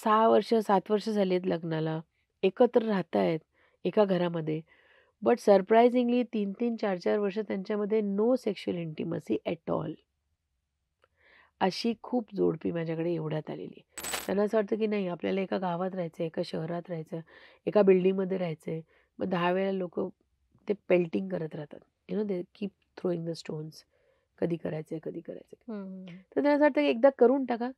6 वर्ष, 7 वर्ष झाली आहेत लग्नाला. एकत्र राहतायत एका घरामध्ये. बट सरप्रायझिंगली 3-3, 4-4 वर्ष त्यांच्यामध्ये no sexual intimacy at all. अशी खूप जोडपी माझ्याकडे एवढ्यात आलेली आहे. त्यांना असं वाटतं, की नाही आपल्याला एका गावात राहायचं एका शहरात राहायचं एका बिल्डिंगमध्ये राहायचं मग 10 वेळा लोकं ते पेल्टिंग करत राहतात. They keep throwing the stones. कधी करायचंय, कधी करायचंय? तर त्यांना असं वाटतं, की एकदा करून टाका.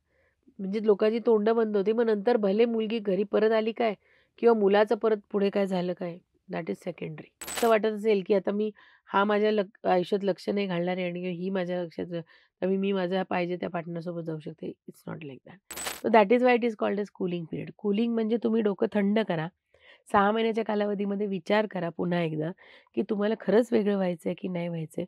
म्हणजे लोकांची तोंडं बंद होती. मग नंतर भले मुलगी घरी परत आली काय किंवा मुलाचं परत पुढे काय झालं काय, दॅट इज सेकंडरी. असं वाटत असेल, की आता मी हा माझ्या आयुष्यात लक्ष नाही घालणार आहे आणि ही माझ्या लक्षात तर मी माझ्या पाहिजे त्या पार्टनरसोबत जाऊ शकते. It's not like that. So that is why it is called as cooling period. Cooling म्हणजे तुम्ही डोकं थंड करा. 6 महिन्याच्या कालावधीमध्ये विचार करा पुन्हा एकदा, की तुम्हाला खरंच वेगळं व्हायचंय की नाही व्हायचंय.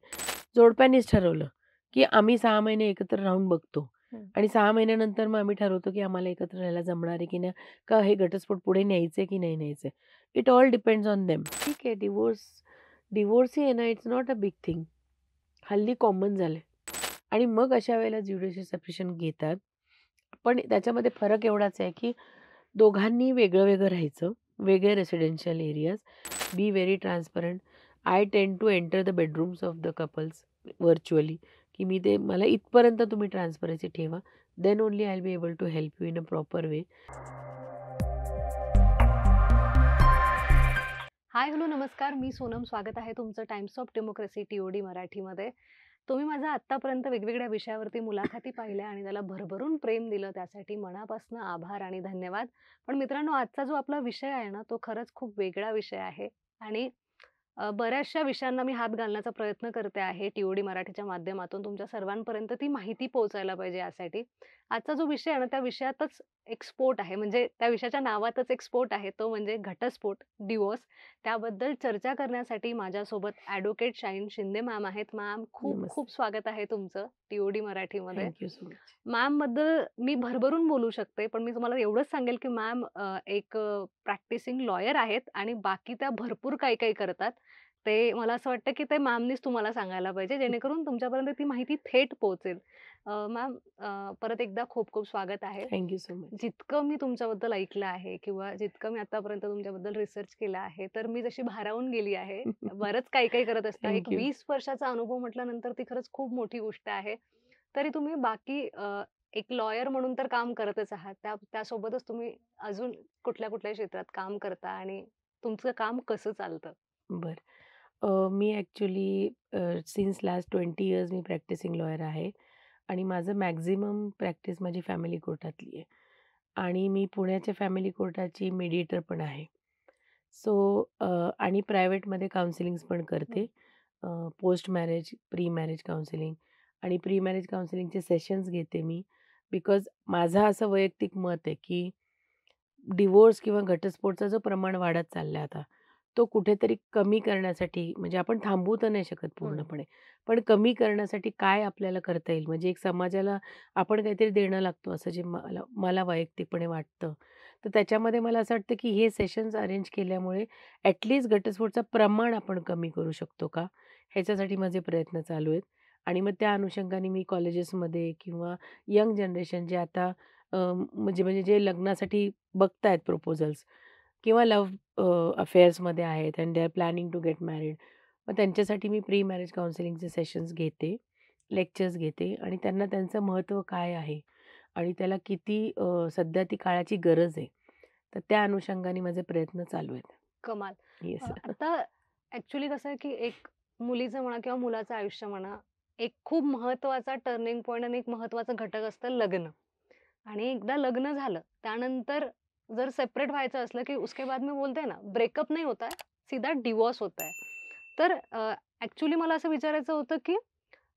जोडप्यांनीच ठरवलं, की आम्ही 6 महिने एकत्र राहून बघतो आणि 6 महिन्यानंतर मग आम्ही ठरवतो, की आम्हाला एकत्र राहायला जमणार आहे की नाही, का हे घटस्फोट पुढे न्यायचे की नाही न्यायचे. It all depends on them. ठीक आहे, डिव्होर्सही आहे ना, it's not a big thing. हल्ली कॉमन झालंय आणि मग अशा वेळेला ज्युडिशियल सेपरेशन घेतात. पण त्याच्यामध्ये फरक एवढाच आहे, की दोघांनी वेगळं-वेगळं राहायचं, वेगळे residential areas, be very transparent. I tend to enter the bedrooms of the couples virtually, की मी ते मला इथपर्यंत तुम्ही ट्रान्सपरन्सी ठेवा. Then only I will be able to help you in a proper way. Hi, hello, नमस्कार. मी सोनम. स्वागत आहे तुमचं टाइम्स ऑफ डेमोक्रेसी टी-ओ-डी मराठीमध्ये. तुम्ही माझा आत्तापर्यंत वेगवेगळ्या विषयावरती मुलाखती पाहिल्या आणि त्याला भरभरून प्रेम दिलं त्यासाठी मनापासून आभार आणि धन्यवाद. पण मित्रांनो, आजचा जो आपला विषय आहे ना, तो खरंच खूप वेगळा विषय आहे आणि बऱ्याचशा विषयांना मी हात घालण्याचा प्रयत्न करते आहे टी-ओ-डी मराठीच्या माध्यमातून. तुमच्या सर्वांपर्यंत ती माहिती पोहोचायला पाहिजे यासाठी. आजचा जो विषय आहे ना, त्या विषयातच एक्सपोर्ट आहे. म्हणजे त्या विषयाच्या नावातच एक्सपोर्ट आहे. तो म्हणजे घटस्फोट, डिव्होर्स. त्याबद्दल चर्चा करण्यासाठी माझ्यासोबत ॲडव्होकेट शाहीन शिंदे मॅम आहेत. मॅम, खूप खूप नमस्ते. स्वागत आहे तुमचं टी-ओ-डी मराठीमध्ये. Thank you so much. मॅमबद्दल मी भरभरून बोलू शकते, पण मी तुम्हाला एवढंच सांगेल, की मॅम एक प्रॅक्टिसिंग लॉयर आहेत आणि बाकी त्या भरपूर काही-काही करतात. ते मला असं वाटतं, की ते मॅमनीच तुम्हाला सांगायला पाहिजे, जेणेकरून तुमच्यापर्यंत ती माहिती थेट पोहोचेल. मॅम, परत एकदा खूप-खूप स्वागत आहे. Thank you so much. जितकं मी तुमच्याबद्दल ऐकलं आहे किंवा जितकं मी आतापर्यंत तुमच्याबद्दल रिसर्च केला आहे, तर मी जशी भारावून गेली आहे. बरंच काही-काही करत असता. एक थँक यू. 20 वर्षाचा अनुभव म्हटल्यानंतर ती खरंच खूप मोठी गोष्ट आहे. तरी तुम्ही बाकी एक लॉयर म्हणून तर काम करतच आहात. त्यासोबतच तुम्ही अजून कुठल्या-कुठल्या क्षेत्रात काम करता आणि तुमचं काम कसं चालतं? बरं. मी ॲक्चुअली सिन्स लास्ट 20 इयर्स मी प्रॅक्टिसिंग लॉयर आहे आणि माझं मॅक्झिमम प्रॅक्टिस माझी फॅमिली कोर्टातली आहे आणि मी पुण्याच्या फॅमिली कोर्टाची मेडिएटर पण आहे. सो आणि प्रायव्हेटमध्ये काउन्सिलिंग्स पण हं. करते. Post marriage, pre marriage counselling आणि प्री मॅरेज काउन्सिलिंगचे सेशन्स घेते मी. बिकॉज माझं असं वैयक्तिक मत आहे, की डिव्होर्स किंवा घटस्फोटचं जो प्रमाण वाढत चाललंय आता, तो कुठेतरी कमी करण्यासाठी म्हणजे आपण थांबवू तर नाही शकत हं. पूर्णपणे. पण कमी करण्यासाठी काय आपल्याला करता येईल? म्हणजे एक समाजाला आपण काहीतरी देणं लागतो असं जे मला मला वैयक्तिकपणे वाटतं. तर त्याच्यामध्ये मला असं वाटतं, की हे सेशन्स अरेंज केल्यामुळे घटस्फोटचं प्रमाण आपण कमी करू शकतो का? ह्याच्यासाठी माझे प्रयत्न चालू आहेत. आणि मग त्या अनुषंगाने मी कॉलेजेसमध्ये किंवा यंग जनरेशन जे आता म्हणजे म्हणजे जे लग्नासाठी बघतायत प्रपोजल्स किंवा अफेअर्समध्ये आहेत and they are planning to get married. मग त्यांच्यासाठी मी प्री मॅरेज काउन्सिलिंगचे सेशन्स घेते, लेक्चर्स घेते आणि त्यांना त्यांचं महत्त्व काय आहे आणि त्याला किती सध्या ती काळाची गरज आहे. तर त्या अनुषंगाने माझे प्रयत्न चालू आहेत. कमाल. येस. आता ॲक्चुअली कसं आहे, की एक मुलीचं म्हणा किंवा मुलाचं आयुष्य म्हणा, एक खूप महत्त्वाचा टर्निंग पॉइंट आणि एक महत्त्वाचा घटक असतं लग्न. आणि एकदा लग्न झालं, त्यानंतर जर सेपरेट व्हायचं असलं, की उसके बाद में बोलते हैं ना, ब्रेकअप नहीं होता है, सीधा डिवोर्स होता है. तर मला असं विचारायचं होतं, की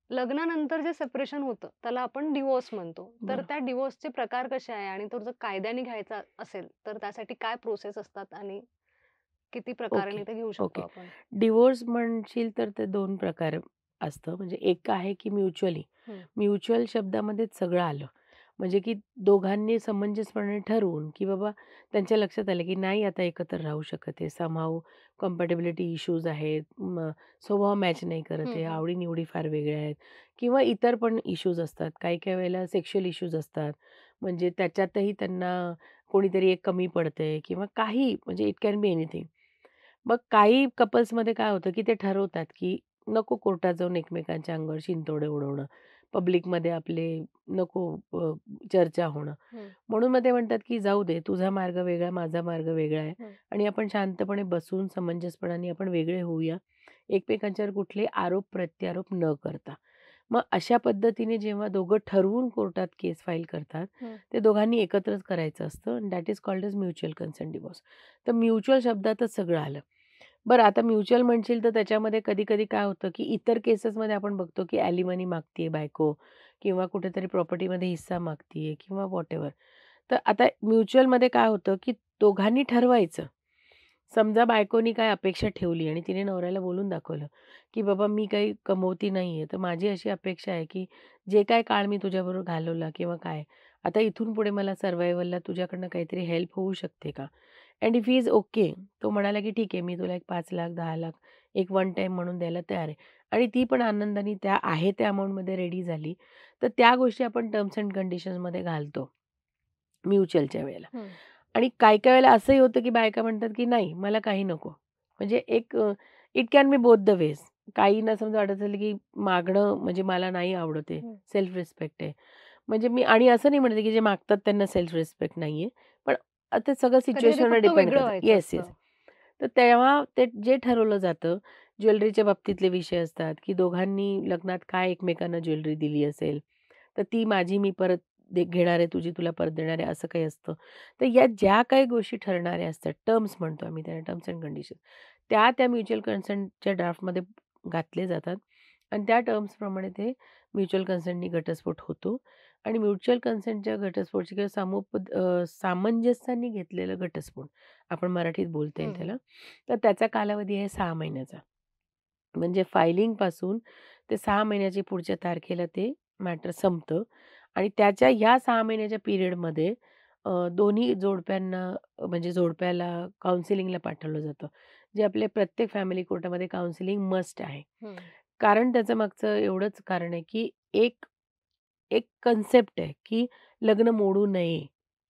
लग्नानंतर जे सेपरेशन होतं, त्याला आपण डिव्होर्स म्हणतो. तर बरोबर. त्या डिव्होर्सचे प्रकार कसे आहे आणि तो जर कायद्याने घ्यायचा असेल, तर त्यासाठी काय प्रोसेस असतात आणि किती ओके, प्रकाराने ते घेऊ शकतो ओके. आपण? डिव्होर्स म्हणशील तर ते 2 प्रकार असतं. म्हणजे एक आहे की म्युच्युअली. हं. म्युच्युअल शब्दामध्येच सगळं आलं. म्हणजे की दोघांनी समंजसपणे ठरवून, की बाबा त्यांच्या लक्षात आलं, की नाही आता एकत्र राहू शकत आहे. समहाऊ कम्पॅटिबिलिटी इश्यूज आहेत. स्वभाव मॅच नाही करत हं, आहे. हं. आवडी फार वेगळ्या आहेत किंवा इतर पण इश्यूज असतात. काही-काही वेळेला सेक्शुअल इश्यूज असतात. म्हणजे त्याच्यातही त्यांना कोणीतरी एक कमी पडतंय किंवा काही म्हणजे इट कॅन बी एनिथिंग. मग काही कपल्समध्ये काय होतं, की ते ठरवतात, की नको कोर्टात जाऊन एकमेकांच्या अंगावर शिंतोडे उडवणं. पब्लिकमध्ये आपले नको चर्चा होणं. हं, म्हणून मग ते म्हणतात, की जाऊ दे तुझा मार्ग वेगळा, माझा मार्ग वेगळा आहे हं. आणि आपण शांतपणे बसून समंजसपणाने आपण वेगळे होऊया. एकमेकांच्यावर कुठलेही आरोप प्रत्यारोप न करता. मग अशा पद्धतीने जेव्हा दोघं ठरवून कोर्टात केस फाईल करतात, हं. ते दोघांनी एकत्रच करायचं असतं आणि that is called as mutual consent divorce. तर म्युच्युअल शब्दातच सगळं आलं. बरं आता म्युच्युअल म्हणशील तर त्याच्यामध्ये कधी-कधी काय होतं, की इतर केसेसमध्ये आपण बघतो, की ॲलिमनी मागतीये बायको किंवा कुठेतरी प्रॉपर्टीमध्ये हिस्सा मागतीये किंवा व्हॉटएव्हर. तर आता म्युच्युअलमध्ये काय होतं, की दोघांनी ठरवायचं. समजा बायकोनी काय अपेक्षा ठेवली आणि तिने नवऱ्याला बोलून दाखवलं, की "बाबा मी काही कमवती नाहीये, तर माझी अशी अपेक्षा आहे, की जे काही काळ मी तुझ्याबरोबर घालवला किंवा काय, आता इथून पुढे मला सर्व्हायव्हलला तुझ्याकडनं काहीतरी हेल्प होऊ शकते का?" And if he is okay, तो म्हणाला, की "ठीक आहे, मी तुला एक 5,00,000 10,00,000 एक वन टाईम म्हणून द्यायला तयार आहे." आणि ती पण आनंदाने त्या आहे त्या अमाउंटमध्ये रेडी झाली, तर त्या गोष्टी आपण टर्म्स एंड कंडिशन्समध्ये घालतो म्युच्युअलच्या वेळेला. हं. आणि काही-काही वेळेला असंही होतं, की बायका म्हणतात, की "नाही, मला काही नको." म्हणजे एक it can be both the ways. काहींना समजा वाटत असेल, की मागणं म्हणजे मला नाही आवडत आहे, हं. सेल्फ रिस्पेक्ट आहे. म्हणजे मी आणि असं नाही म्हणत, की जे मागतात त्यांना सेल्फ रिस्पेक्ट नाहीये. पण ते सगळं कधी-कधी सिच्युएशनवर फक्त डिपेंड वेगळं करतं. व्हायचं येस, येस. असतं. तर तेव्हा ते जे ठरवलं जातं, ज्वेलरीच्या बाबतीतले विषय असतात, की दोघांनी लग्नात काय एकमेकांना ज्वेलरी दिली असेल, तर ती माझी मी परत घेणार आहे, तुझी तुला परत देणार आहे, असं काही असतं. तर या ज्या काही गोष्टी ठरणाऱ्या असतात, टर्म्स म्हणतो आम्ही त्याला टर्म्स एंड कंडिशन्स, त्या म्युच्युअल कन्सेंटच्या ड्राफ्टमध्ये घातले जातात आणि त्या टर्म्सप्रमाणे ते म्युच्युअल कन्सेंटनी घटस्फोट होतो आणि म्युच्युअल कन्सेंटच्या घटस्फोटची किंवा सामंजस्याने घेतलेलं घटस्फोट, आपण मराठीत बोलता येईल हं, हं. त्याला, तर त्याचा कालावधी आहे 6 महिन्याचा. म्हणजे फायलिंगपासून ते 6 महिन्याच्या पुढच्या तारखेला ते मॅटर संपतं आणि त्याच्या ह्या 6 महिन्याच्या पिरियडमध्ये दोन्ही जोडप्यांना म्हणजे जोडप्याला काउन्सिलिंगला पाठवलं जातं. जे आपले प्रत्येक फॅमिली कोर्टामध्ये काउन्सिलिंग मस्ट आहे. हं. कारण त्याचं मागचं एवढंच कारण आहे, की एक एक कन्सेप्ट आहे, की लग्न मोडू नये,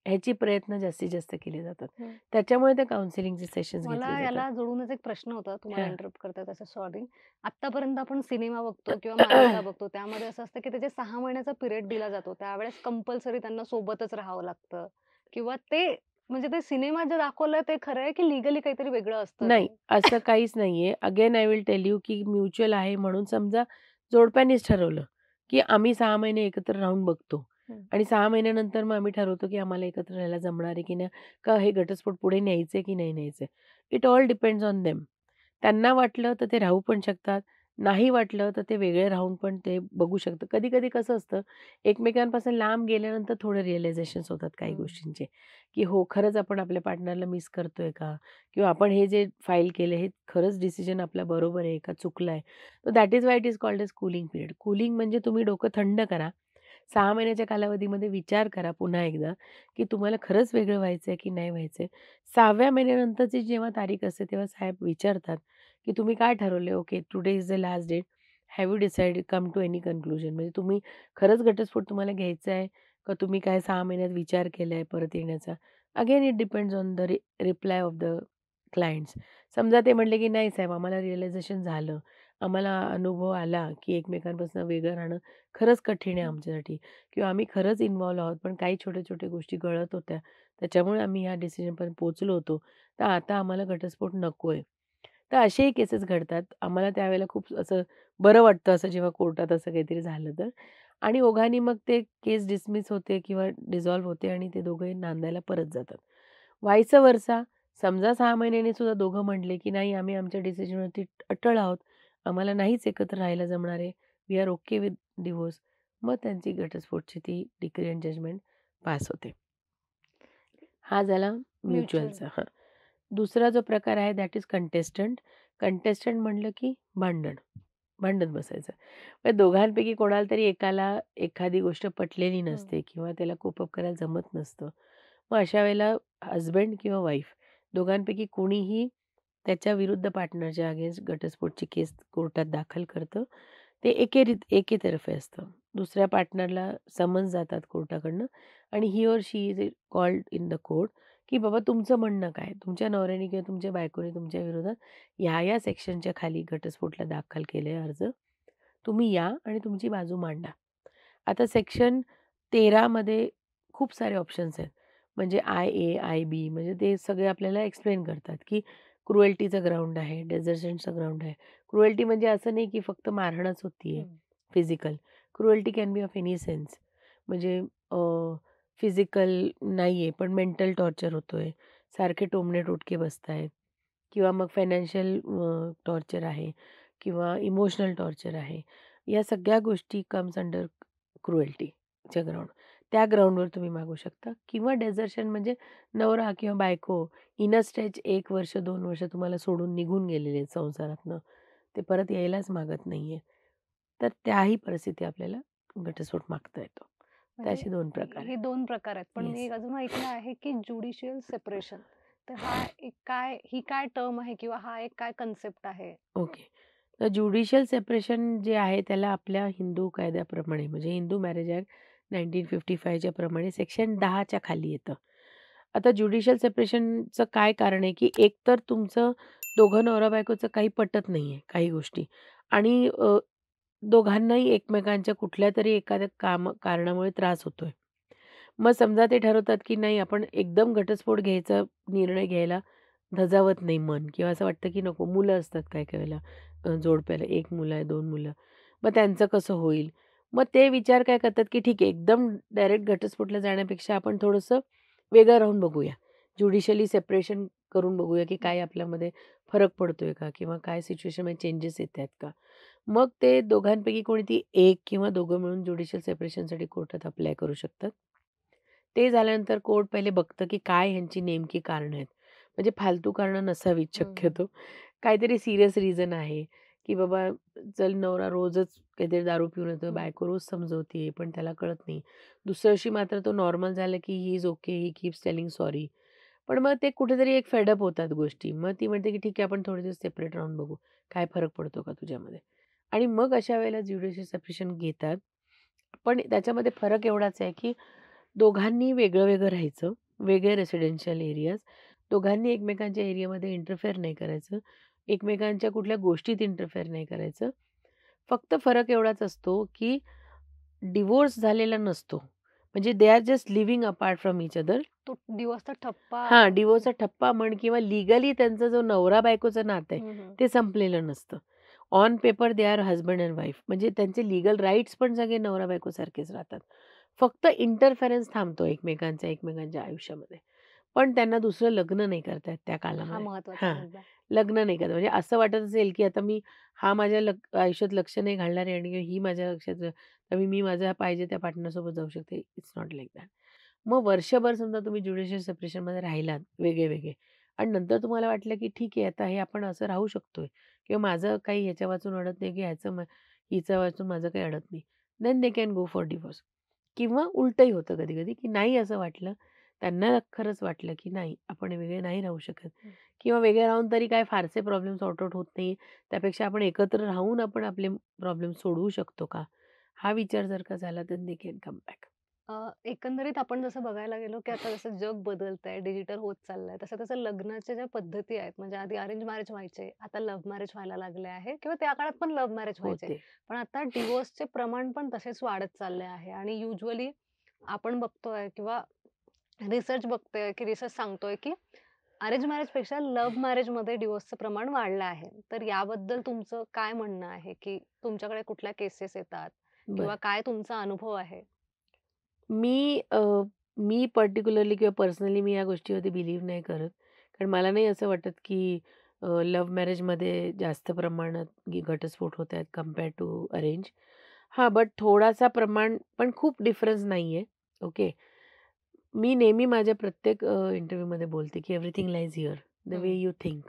ह्याचे प्रयत्न जास्तीत जास्त केले जातात. हं. त्याच्यामुळे ते काउन्सिलिंगचे सेशन्स मला घेतले जातात. याला जोडूनच एक प्रश्न होता. तुम्हाला हां. इंटरप्ट करते त्याचं सॉरी. आत्तापर्यंत आपण सिनेमा बघतो किंवा मालिका बघतो. त्यामध्ये असं असतं, की त्याचे 6 महिन्याचा पिरियड दिला जातो. त्यावेळेस कंपल्सरी त्यांना सोबतच राहावं लागतं किंवा ते म्हणजे ते सिनेमात जे दाखवलंय ते खरं आहे, की लीगली काहीतरी वेगळं असतं नाही, ते? असं काहीच नाहीये. Again I will tell you, की म्युच्युअल आहे म्हणून समजा जोडप्यांनीच ठरवलं, की आम्ही 6 महिने एकत्र राहून बघतो हं. आणि 6 महिन्यानंतर मग आम्ही ठरवतो, की आम्हाला एकत्र राहायला जमणार आहे की नाही, का हे घटस्फोट पुढे न्यायचे की नाही न्यायचे. It all depends on them. त्यांना वाटलं तर ते राहू पण शकतात. नाही वाटलं तर ते वेगळे राहून पण ते बघू शकतात. कधी-कधी कसं असतं, एकमेकांपासून लांब गेल्यानंतर थोडे रिअलायझेशन्स होतात काही हं. गोष्टींचे, की हो खरंच आपण आपल्या पार्टनरला मिस करतोय का? किंवा आपण हे जे फाईल केलं हे खरंच डिसिजन आपला बरोबर आहे का चुकला आहे? तर that is why it is called as cooling period. Cooling म्हणजे तुम्ही डोकं थंड करा. 6 महिन्याच्या कालावधीमध्ये विचार करा पुन्हा एकदा, की तुम्हाला खरंच वेगळं व्हायचंय की नाही व्हायचंय. 6व्या महिन्यानंतरची जेव्हा तारीख असते तेव्हा साहेब विचारतात, की तुम्ही काय ठरवलंय? Okay today is the last date. Have you decided come to any conclusion? म्हणजे तुम्ही खरंच घटस्फोट तुम्हाला घ्यायचा आहे का तुम्ही काय 6 महिन्यात विचार केलाय परत येण्याचा? Again it depends on the reply of the clients. समजा ते म्हटले, की "नाही साहेब आम्हाला रिअलायझेशन झालं. आम्हाला अनुभव आला, की एकमेकांपासून वेगळं राहणं खरंच कठीण आहे हं. आमच्यासाठी किंवा आम्ही खरंच इन्व्हॉल्व आहोत, पण काही छोट्या-छोट्या गोष्टी गळत होत्या. त्याच्यामुळे आम्ही ह्या डिसिजनपर्यंत पोहोचलो होतो. तर आता आम्हाला घटस्फोट नकोय." तर असेही केसेस घडतात. आम्हाला त्यावेळेला खूप असं बरं वाटतं असं जेव्हा कोर्टात असं काहीतरी झालं तर. आणि ओघाने मग ते केस डिसमिस होते किंवा डिसॉल्व्ह होते आणि ते दोघंही नांदायला परत जातात. व्हाईस वर्सा समजा 6 महिन्यांनी सुद्धा दोघं म्हटले, की "नाही, आम्ही आमच्या डिसिजनवरती अटळ आहोत. आम्हाला नाहीच एकत्र राहायला जमणार आहे. We are okay with divorce." मग त्यांची घटस्फोटची ती डिक्री अँड जजमेंट पास होते. हा झाला म्युच्युअल. म्युच्युअलचा. हां. दुसरा जो प्रकार आहे दॅट इज कंटेस्टंट. कंटेस्टंट म्हटलं की भांडण. भांडत बसायचं. मग दोघांपैकी कोणाला तरी एकाला एखादी गोष्ट पटलेली हं. नसते किंवा त्याला कोप अप करायला जमत नसतं. मग अशा वेळेला हसबँड किंवा वाईफ दोघांपैकी कोणीही त्याच्या विरुद्ध पार्टनरच्या अगेन्स्ट घटस्फोटची केस कोर्टात दाखल करतं. ते एकेतर्फे असतं. दुसऱ्या पार्टनरला समन्स जातात कोर्टाकडनं आणि he or she is called in the court, की बाबा तुमचं म्हणणं काय? तुमच्या नवऱ्याने किंवा तुमच्या बायकोने तुमच्या विरोधात ह्या-ह्या सेक्शनच्या खाली घटस्फोटला दाखल केले अर्ज. तुम्ही या आणि तुमची बाजू मांडा. आता सेक्शन 13 मध्ये खूप सारे ऑप्शन्स आहेत. म्हणजे आय-ए, आय-बी म्हणजे ते सगळे आपल्याला एक्सप्लेन करतात, की क्रुएल्टीचं ग्राउंड आहे, डेझर्शनचं ग्राउंड आहे. क्रुएल्टी म्हणजे असं नाही, की फक्त मारणंच होतीये हं. Physical. Cruelty can be of any sense. म्हणजे फिजिकल नाहीये, पण मेंटल टॉर्चर होतोय. सारखे टोमणे-टोटके बसतायत किंवा मग फायनान्शियल टॉर्चर आहे किंवा इमोशनल टॉर्चर आहे. या सगळ्या गोष्टी कम्स अंडर क्रुएल्टीच्या ग्राउंड. त्या ग्राउंडवर तुम्ही मागू शकता किंवा डेझर्शन म्हणजे नवरा किंवा बायको इन अ स्ट्रेच 1 वर्ष, 2 वर्ष तुम्हाला सोडून निघून गेलेले आहेत संसारातनं. ते परत यायलाच मागत नाहीये. तर त्याही परिस्थिती आपल्याला घटस्फोट मागता येतो. तर म्हणजे असे 2 प्रकार हे आहेत. 2 प्रकार आहेत. पण मी येस. एक अजून ऐकलं आहे, की ज्युडिशियल सेपरेशन. तर हा एक काय ही काय टर्म आहे किंवा हा एक काय कन्सेप्ट आहे? ओके. तर ज्युडिशियल सेपरेशन जे आहे त्याला आपल्या हिंदू कायद्याप्रमाणे म्हणजे हिंदू मॅरेज ॲक्ट 1955 च्या प्रमाणे सेक्शन 10 च्या खाली येतं. आता ज्युडिशियल सेपरेशनचं काय कारण आहे, की एकतर तुमचं दोघं नवरा-बायकोचं काही पटत नाहीये काही गोष्टी आणि दोघांनाही एकमेकांच्या कुठल्यातरी एखाद्या कारणामुळे त्रास होतोय. मग समजा ते ठरवतात, की नाही आपण एकदम घटस्फोट घ्यायचा निर्णय घ्यायला धजावत नाही मन किंवा असं वाटतं, की नको मुलं असतात काही-काही वेळेला जोडप्याला 1 मुलं आहे, 2 मुलं. मग त्यांचं कसं होईल? मग ते विचार काय करतात, की ठीक आहे एकदम डायरेक्ट घटस्फोटला जाण्यापेक्षा आपण थोडंसं वेगळं राहून बघूया. ज्युडिशियली सेपरेशन करून बघूया, की हं. काय आपल्यामध्ये फरक पडतोय का? किंवा काय सिच्युएशनमध्ये चेंजेस येतायत का? मग ते दोघांपैकी कोणीतरी एक किंवा दोघं मिळून ज्युडिशियल सेपरेशनसाठी कोर्टात अप्लाय करू शकतात. ते झाल्यानंतर कोर्ट पहिले बघतं, की काय ह्यांची नेमकी कारणं आहेत. म्हणजे फालतू कारणं नसावीत हं, हं. शक्यतो. काहीतरी सीरियस रिझन आहे, की बाबा चल नवरा रोजच काहीतरी दारू पिऊन येतोय, हं. बायको रोज समजवतीये, पण त्याला कळत नाही. दुसऱ्या दिवशी मात्र तो नॉर्मल झाला, की he is okay, he keeps telling sorry. पण मग ते कुठेतरी एक फेड होतात गोष्टी. मग ती म्हणते, की ठीक आहे आपण थोडे दिवस सेपरेट राहून बघू. काय फरक पडतो का तुझ्यामध्ये? आणि मग अशा वेळेला ज्युडिशियल सेपरेशन घेतात. पण त्याच्यामध्ये फरक एवढाच आहे, की दोघांनी वेगळं-वेगळं राहायचं, वेगळे रेसिडेन्शियल एरियाज. दोघांनी एकमेकांच्या एरियामध्ये इंटरफेअर नाही करायचं. एकमेकांच्या कुठल्या गोष्टीत इंटरफेअर नाही करायचं. फक्त फरक एवढाच असतो, की डिव्होर्स झालेला नसतो. म्हणजे they are just living apart from each other. तो दिवसचा ठप्पा डिव्होर्सचा ठप्पा म्हण किंवा लीगली त्यांचा जो नवरा-बायकोचं नातं आहे, हं, हं. ते संपलेलं नसतं. On paper they are husband end wife म्हणजे त्यांचे लीगल राईट्स पण सगळे नवरा-बायकोसारखेच राहतात. फक्त इंटरफेरन्स थांबतो एकमेकांच्या आयुष्यामध्ये. पण त्यांना दुसरं लग्न नाही करता त्या हा कालामध्ये. महत्वाचा हां, मुद्दा. लग्न नाही करत. म्हणजे असं वाटत असेल, की आता मी हा माझ्या आयुष्यात लक्ष नाही घालणार आहे आणि ही माझ्या लक्षात तर मी माझ्या पाहिजे त्या पार्टनरसोबत जाऊ शकते. It's not like that. मग वर्षभर समजा तुम्ही ज्युडिशियल सेपरेशनमध्ये राहिलात वेगळे-वेगळे आणि नंतर तुम्हाला वाटलं, की ठीक आहे आता हे आपण असं राहू शकतोय किंवा माझं काही ह्याच्या वाचून अडत नाही, की हिचं वाचून माझं काही अडत नाही. Then they can go for divorce. किंवा उलटंही होतं कधी-कधी, की नाही असं वाटलं, त्यांना खरंच वाटलं, की नाही आपण वेगळे नाही राहू शकत हं. किंवा वेगळे राहून तरी काय फारसे प्रॉब्लेम सॉर्ट आउट होत नाही. त्यापेक्षा आपण एकत्र राहून आपण आपले प्रॉब्लेम सोडवू शकतो का? हा विचार जर का झाला तर दे कॅन कम बॅक. एकंदरीत आपण जसं बघायला गेलो, की आता जसं जग बदलतंय, डिजिटल होत चाललंय, तसं-तसं लग्नाच्या ज्या पद्धती आहेत, म्हणजे आधी अरेंज मॅरेज व्हायचे, आता लव्ह मॅरेज व्हायला लागले आहे किंवा त्या काळात पण लव्ह मॅरेज व्हायचे. होते. पण आता डिव्होर्सचे प्रमाण पण तसेच वाढत चालले आहे आणि युजुअली आपण बघतोय किंवा रिसर्च बघतोय, की रिसर्च सांगतोय, की अरेंज मॅरेजपेक्षा लव्ह मॅरेजमध्ये डिव्होर्सचं प्रमाण वाढलं आहे. तर याबद्दल तुमचं काय म्हणणं आहे, की तुमच्याकडे कुठल्या केसेस येतात किंवा बरं. काय तुमचा अनुभव आहे? मी मी पर्टिक्युलरली किंवा पर्सनली मी या गोष्टीवरती बिलीव्ह नाही करत. कारण मला नाही असं वाटत, की लव्ह मॅरेजमध्ये जास्त प्रमाणात घटस्फोट होत आहेत कंपेअर टू अरेंज. बट थोडासा प्रमाण पण खूप डिफरन्स नाहीये. ओके. मी नेहमी माझ्या प्रत्येक इंटरव्ह्यूमध्ये बोलते, की everything lies here, the way hmm. You think.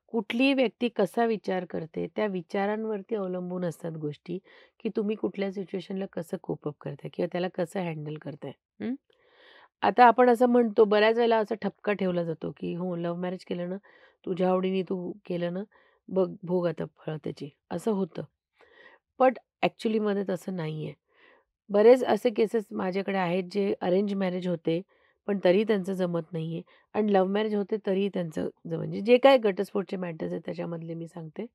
कुठलीही व्यक्ती कसा विचार करते, त्या विचारांवरती अवलंबून असतात गोष्टी, की तुम्ही कुठल्या सिच्युएशनला कसं कोप अप करताय किंवा त्याला कसं हँडल करताय. आता आपण असं म्हणतो बऱ्याच वेळेला असा ठपका ठेवला जातो, की हो लव्ह मॅरेज केलं ना, तुझ्या आवडीने तू केलं ना, बघ भोग आता फळं त्याची, असं होतं. बट ॲक्चुअलीमध्ये तसं नाहीये. बरेच असे केसेस माझ्याकडे आहेत जे अरेंज मॅरेज होते, पण तरी त्यांचं जमत नाहीये आणि लव्ह मॅरेज होते तरीही त्यांचं म्हणजे जे काही घटस्फोटचे मॅटर्स आहेत त्याच्यामधले मी सांगते.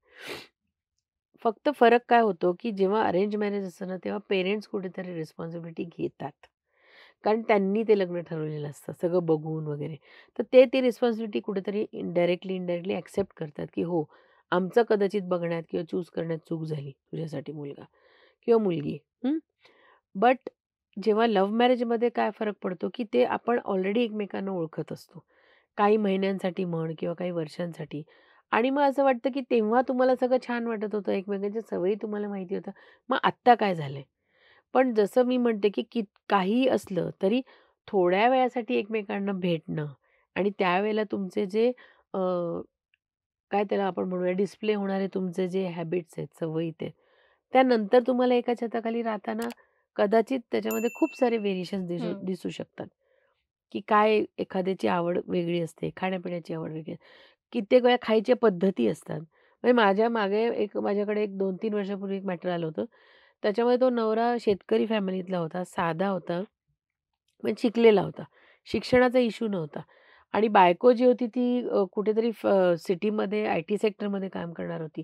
फक्त फरक काय होतो, की जेव्हा अरेंज मॅरेज असतं ना, तेव्हा पेरेंट्स कुठेतरी रिस्पॉन्सिबिलिटी घेतात. कारण त्यांनी ते लग्न ठरवलेलं असतं, सगळं बघून वगैरे. तर ते ती रिस्पॉन्सिबिलिटी कुठेतरी इनडायरेक्टली ॲक्सेप्ट करतात, की हो, आमचं कदाचित बघण्यात किंवा चूज करण्यात चूक झाली तुझ्यासाठी मुलगा किंवा मुलगी. बट जेव्हा लव्ह मॅरेजमध्ये काय फरक पडतो, की ते आपण ऑलरेडी एकमेकांना ओळखत असतो. काही महिन्यांसाठी म्हण किंवा काही वर्षांसाठी आणि मग असं वाटतं, की तेव्हा तुम्हाला सगळं छान वाटत होतं, एकमेकांच्या सवयी तुम्हाला माहिती होत्या. मग आत्ता काय झालंय? पण जसं मी म्हणते, की काहीही असलं तरी थोड्या वेळासाठी एकमेकांना भेटणं आणि त्यावेळेला तुमचे जे अ, काय त्याला आपण म्हणूया डिस्प्ले होणारे तुमचे जे हॅबिट्स आहेत, सवयी ते, त्यानंतर तुम्हाला एका छताखाली राहताना कदाचित त्याच्यामध्ये खूप सारे व्हेरिएशन्स हं. दिसू शकतात, की काय एखाद्याची आवड वेगळी असते, खाण्यापिण्याची आवड वेगळी असते. कित्येक वेळा खायच्या पद्धती असतात. म्हणजे माझ्या मागे माझ्याकडे एक 2-3 वर्षापूर्वी एक मॅटर आलं होतं. त्याच्यामध्ये तो नवरा शेतकरी फॅमिलीतला होता, साधा होता, पण शिकलेला होता. शिक्षणाचा इश्यू नव्हता आणि बायको जी होती ती कुठेतरी सिटीमध्ये आय-टी सेक्टरमध्ये काम करणार होती.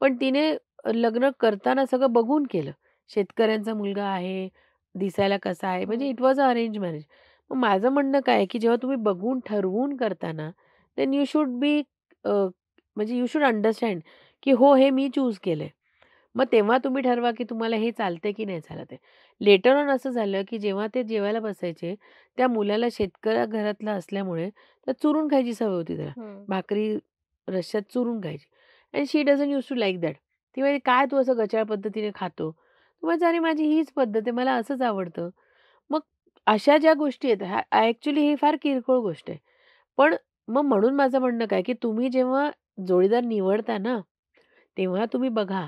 पण तिने लग्न करताना सगळं बघून केलं. शेतकऱ्यांचा मुलगा आहे, दिसायला कसा आहे, म्हणजे हं. It was a arrange marriage. मग माझं म्हणणं काय आहे, की जेव्हा तुम्ही बघून ठरवून करता ना, देन यू शुड बी म्हणजे यू शुड अंडरस्टँड, की हो, हे मी चूज केलंय. मग तेव्हा तुम्ही ठरवा, की तुम्हाला हे चालतंय की नाही चालत आहे. लेटर ऑन असं झालं, की जेव्हा ते जेवायला बसायचे, त्या मुलाला शेतकऱ्या घरातला असल्यामुळे तर चुरून खायची सवय होती त्याला. हं. भाकरी रश्श्यात चुरून खायची. And she doesn't used to like that. ती म्हणाली, "काय तू असं गचाळ पद्धतीने खातो?" तो म्हणायचा, "अरे माझी हीच पद्धत आहे. मला असंच आवडतं." मग अशा ज्या गोष्टी आहेत, ह्या ॲक्चुअली ही फार किरकोळ गोष्ट आहे. पण मग म्हणून माझं म्हणणं काय, की तुम्ही जेव्हा जोडीदार निवडता ना, तेव्हा तुम्ही बघा,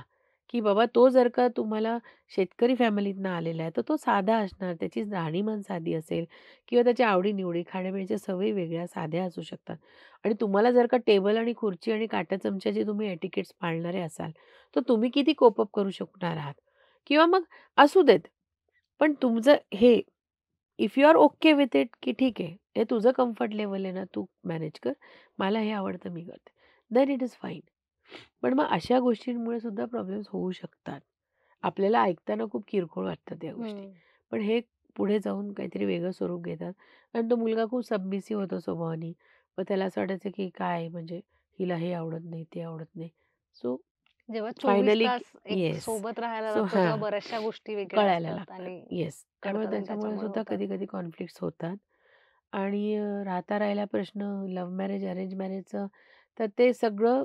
की बाबा तो जर का तुम्हाला शेतकरी फॅमिलीतनं आलेला आहे, तर तो साधा असणार, त्याची राहणीमान साधी असेल किंवा त्याच्या आवडी-निवडी, खाण्यापिण्याच्या सवयी वेगळ्या साध्या असू शकतात. आणि तुम्हाला जर का टेबल आणि खुर्ची आणि काट्या चमच्याचे तुम्ही एटिकेट्स पाळणारे असाल, तर तुम्ही किती कोप करू शकणार आहात? किंवा मग असू देत, पण तुमचं हे if you are okay with it, की ठीक आहे, हे तुझं कम्फर्ट लेव्हल आहे ना, तू मॅनेज कर. मला हे आवडतं, मी करते. Then it is fine. पण मग अशा गोष्टींमुळे सुद्धा प्रॉब्लेम्स होऊ शकतात. आपल्याला ऐकताना खूप किरकोळ वाटतात या गोष्टी. हं. पण हे पुढे जाऊन काहीतरी वेगळं स्वरूप घेतात आणि तो मुलगा खूप सबमिसिव्ह होतो स्वभावाने. मग त्याला असं वाटायचं की काय म्हणजे हिला हे आवडत नाही, ते आवडत नाही. सो जेव्हा 24 फायनली तास एक येस. सोबत राहायला सो लागतो, हां, तेव्हा बऱ्याचशा गोष्टी वेगळ्या कळायला असतात लागतात. आणि येस. त्यामुळे कळतात आणि त्याच्यामुळे त्याच्यामुळे सुद्धा होतात. कधी-कधी कॉन्फ्लिक्ट्स होतात. आणि राहता राहिला प्रश्न लव्ह मॅरेज, अरेंज मॅरेजचं, तर ते सगळं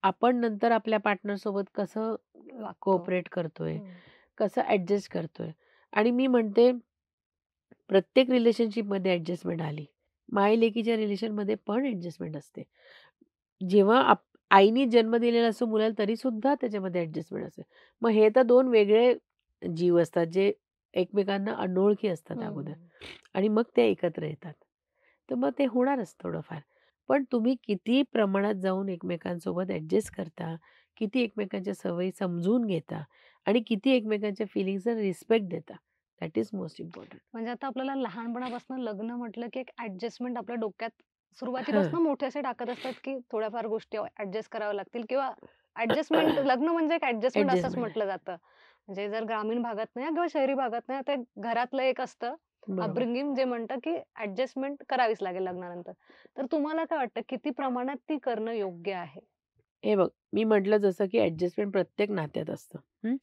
आपण नंतर आपल्या पार्टनरसोबत कसं वागतो. कोऑपरेट करतोय, हं. कसं ॲडजस्ट करतोय आणि मी म्हणते प्रत्येक रिलेशनशिपमध्ये ॲडजस्टमेंट आली. माय-लेकीच्या रिलेशनमध्ये पण ॲडजस्टमेंट असते. जेव्हा आईनी जन्म दिलेला असतो मुलाला तरीसुद्धा त्याच्यामध्ये ॲडजस्टमेंट असते. मग हे तर 2 वेगळे जीव असतात जे एकमेकांना अनोळखी असतात अगोदर हं. आणि मग ते एकत्र येतात. तर मग ते होणारच थोडंफार. पण तुम्ही किती प्रमाणात जाऊन एकमेकांसोबत ॲडजस्ट करता, किती एकमेकांच्या सवयी समजून घेता आणि किती एकमेकांच्या फीलिंग्सला रिस्पेक्ट देता. That is most important. म्हणजे आता आपल्याला लहानपणापासून लग्न म्हटलं, की एक ॲडजस्टमेंट आपल्या डोक्यात हां, सुरुवातीपासून मोठे असे टाकत असतात, की थोड्याफार गोष्टी ॲडजस्ट कराव्या लागतील किंवा ॲडजस्टमेंट लग्न म्हणजे एक ॲडजस्टमेंट असंच ॲडजस्टमेंट आहे. म्हटलं जातं. म्हणजे जर ग्रामीण भागात नाही किंवा शहरी भागात नाही, ते घरातलं एक असतं बरोबर. अपब्रिंगिंग जे म्हणतं, की ॲडजस्टमेंट करावीच लागेल लग्नानंतर. तर तुम्हाला काय वाटतं किती प्रमाणात ती करणं योग्य आहे? हे बघ, मी म्हटलं जसं की ॲडजस्टमेंट प्रत्येक नात्यात असतं. हं.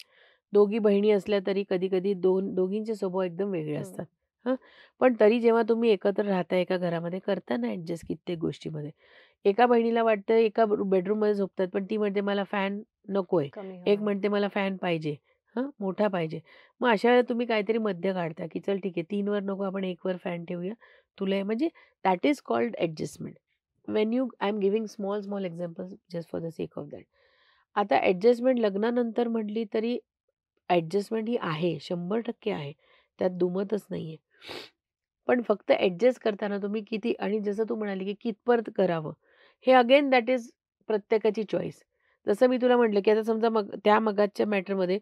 दोघी बहिणी असल्या तरी कधी-कधी दोघींचे स्वभाव एकदम वेगळे हं. असतात. हं. पण तरी जेव्हा तुम्ही एकत्र राहता एका घरामध्ये करता ना ॲडजस्ट कित्येक गोष्टीमध्ये. एका बहिणीला वाटतं एका बेडरूममध्ये झोपतात, पण ती म्हणते मला फॅन नकोय. कमी एक हवा. म्हणते मला फॅन पाहिजे. मोठा पाहिजे. मग अशा वेळेला तुम्ही काहीतरी मध्य काढता, की चल ठीक आहे 3 वर नको आपण 1 वर फॅन ठेवूया. तुला हे म्हणजे that is called adjustment. When you I am giving small examples just for the sake of that. आता ॲडजस्टमेंट लग्नानंतर म्हटली तरी ॲडजस्टमेंट ही आहे, 100% आहे. त्यात दुमतच नाहीये. पण फक्त ॲडजस्ट करताना तुम्ही किती आणि जसं तू म्हणाली, की कितपत करावं, हे अगेन दॅट इज प्रत्येकाची चॉईस. जसं मी तुला म्हटलं, की आता समजा मग त्या मगाचच्या मॅटरमध्ये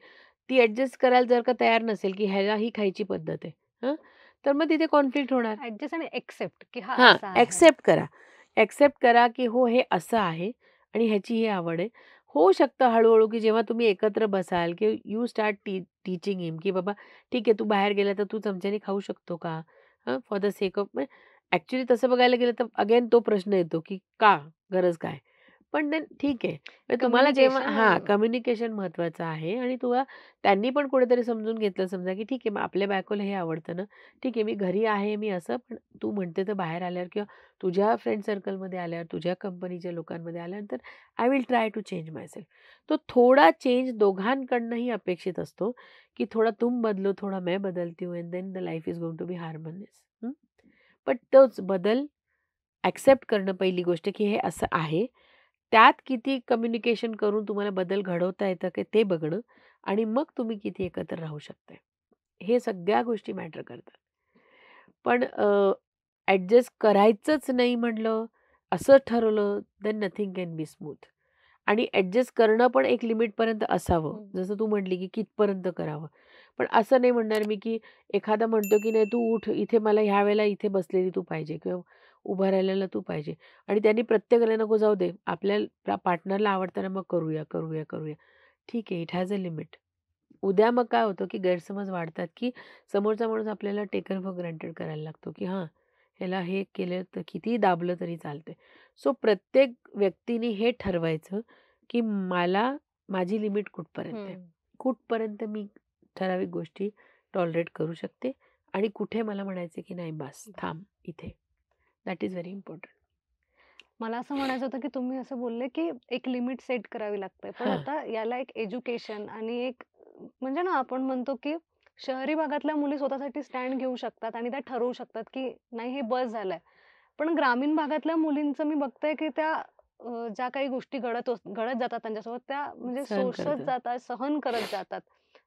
ती ॲडजस्ट करायला जर का तयार नसेल, की ह्याला ही खायची पद्धत आहे. हं. तर मग तिथे कॉन्फ्लिक्ट होणार. ॲडजस्ट आणि एक्सेप्ट की हा हां, असा आहे. एक्सेप्ट करा. एक्सेप्ट करा, की हो हे असं आहे आणि ह्याची ही आवड आहे. होऊ शकतं हळू-हळू, की जेव्हा तुम्ही एकत्र बसाल, की यू स्टार्ट टीचिंग हिम, की बाबा ठीक आहे, तू बाहेर गेला तर तू चमच्याने खाऊ शकतो का? For the sake of actually तसं बघायला गेलं तर अगेन तो प्रश्न येतो, की का? गरज काय? पण देन ठीक आहे. म्हणजे तुम्हाला जेव्हा कम्युनिकेशन हां, कम्युनिकेशन महत्त्वाचं आहे आणि तुला त्यांनी पण कुठेतरी समजून घेतलं समजा, की ठीक आहे, मग आपल्या बायकोला हे आवडतं ना, ठीक आहे, मी घरी आहे, मी असं पण तू म्हणते तर बाहेर आल्यावर किंवा तुझ्या फ्रेंड सर्कलमध्ये आल्यावर, तुझ्या कंपनीच्या लोकांमध्ये आल्यानंतर I will try to change myself. तो थोडा चेंज दोघांकडनंही अपेक्षित असतो, की थोडा तुम बदलो, थोडा मैं बदलती हूँ and then the life is going to be harmonious. पण तोच बदल एक्सेप्ट करणं पहिली गोष्ट, की हे असं आहे. त्यात किती कम्युनिकेशन करून तुम्हाला बदल घडवता येतं का ते बघणं आणि मग तुम्ही किती एकत्र राहू शकताय. हे सगळ्या गोष्टी मॅटर करतात. पण ॲडजस्ट करायचंच नाही म्हटलं, असं ठरवलं, then nothing can be smooth. आणि ॲडजस्ट करणं पण एक लिमिटपर्यंत असावं. हं. जसं तू म्हटली, की कितपर्यंत करावं. पण असं नाही म्हणणार मी, की एखादा म्हणतो, की "नाही तू उठ, इथे मला ह्या वेळेला इथे बसलेली तू पाहिजे किंवा उभा राहिलेला तू पाहिजे." आणि त्यांनी प्रत्येकाला नको जाऊ दे. आपल्या पार्टनरला आवडताना मग करूया, करूया, करूया. ठीक आहे, इट हॅज अ लिमिट. उद्या मग काय होतं, की गैरसमज वाढतात, की समोरचा माणूस आपल्याला टेकन फॉर ग्रँटेड करायला लागतो, की हां, ह्याला हे केलं तर कितीही दाबलं तरी चालतंय. सो प्रत्येक व्यक्तीने हे ठरवायचं, की मला माझी लिमिट कुठपर्यंत आहे. हं. कुठपर्यंत मी ठराविक गोष्टी टॉलरेट करू शकते आणि कुठे मला म्हणायचं, की नाही बास थांब इथे. That is very important. मला असं म्हणायचं होतं, की तुम्ही असं बोलले, की एक लिमिट सेट करावी लागते. पण हां, आता याला एक एज्युकेशन आणि एक म्हणजे ना आपण म्हणतो, की शहरी भागातल्या मुली स्वतःसाठी स्टँड घेऊ शकतात आणि त्या ठरवू शकतात, की नाही हे बस झालंय. पण ग्रामीण भागातल्या मुलींचं मी बघते, की त्या ज्या काही गोष्टी घडत जातात त्यांच्यासोबत त्या म्हणजे सहन सोसत करतं. जातात, सहन करत जातात.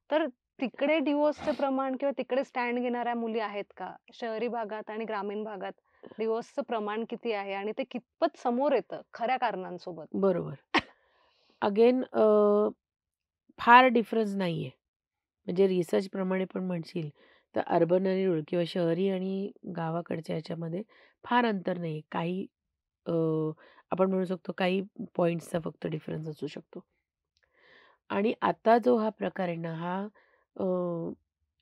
तर तिकडे डिव्होर्सचे प्रमाण किंवा तिकडे स्टँड घेणाऱ्या मुली आहेत का? शहरी भागात आणि ग्रामीण भागात डिव्होर्सचं प्रमाण किती आहे आणि ते कितपत समोर येतं खऱ्या कारणांसोबत? बरोबर. अगेन फार डिफरन्स नाहीये. म्हणजे रिसर्चप्रमाणे पण म्हणशील, तर अर्बन आणि रुरल किंवा शहरी आणि गावाकडच्या ह्याच्यामध्ये फार अंतर नाही. काही अ, आपण म्हणू शकतो काही पॉइंट्सचा फक्त डिफरन्स असू शकतो. आणि आता जो हा प्रकार आहे ना, हा अ,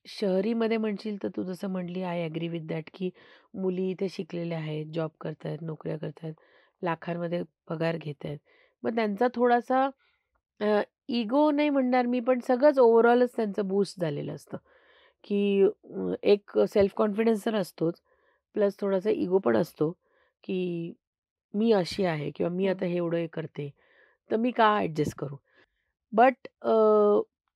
शहरीमध्ये म्हणशील तर तू जसं म्हटली आय ॲग्री विथ दॅट, की मुली इथे शिकलेल्या आहेत, जॉब करतायत, नोकऱ्या करतायत, लाखांमध्ये पगार घेतायत. मग त्यांचा थोडासा इगो नाही म्हणणार मी, पण सगळंच ओव्हरऑलच त्यांचं बूस्ट झालेलं असतं, की एक सेल्फ कॉन्फिडन्स तर असतोच, प्लस थोडासा इगो पण असतो, की मी अशी आहे किंवा मी हं. आता हे एवढं हे करते, तर मी का ॲडजस्ट करू? बट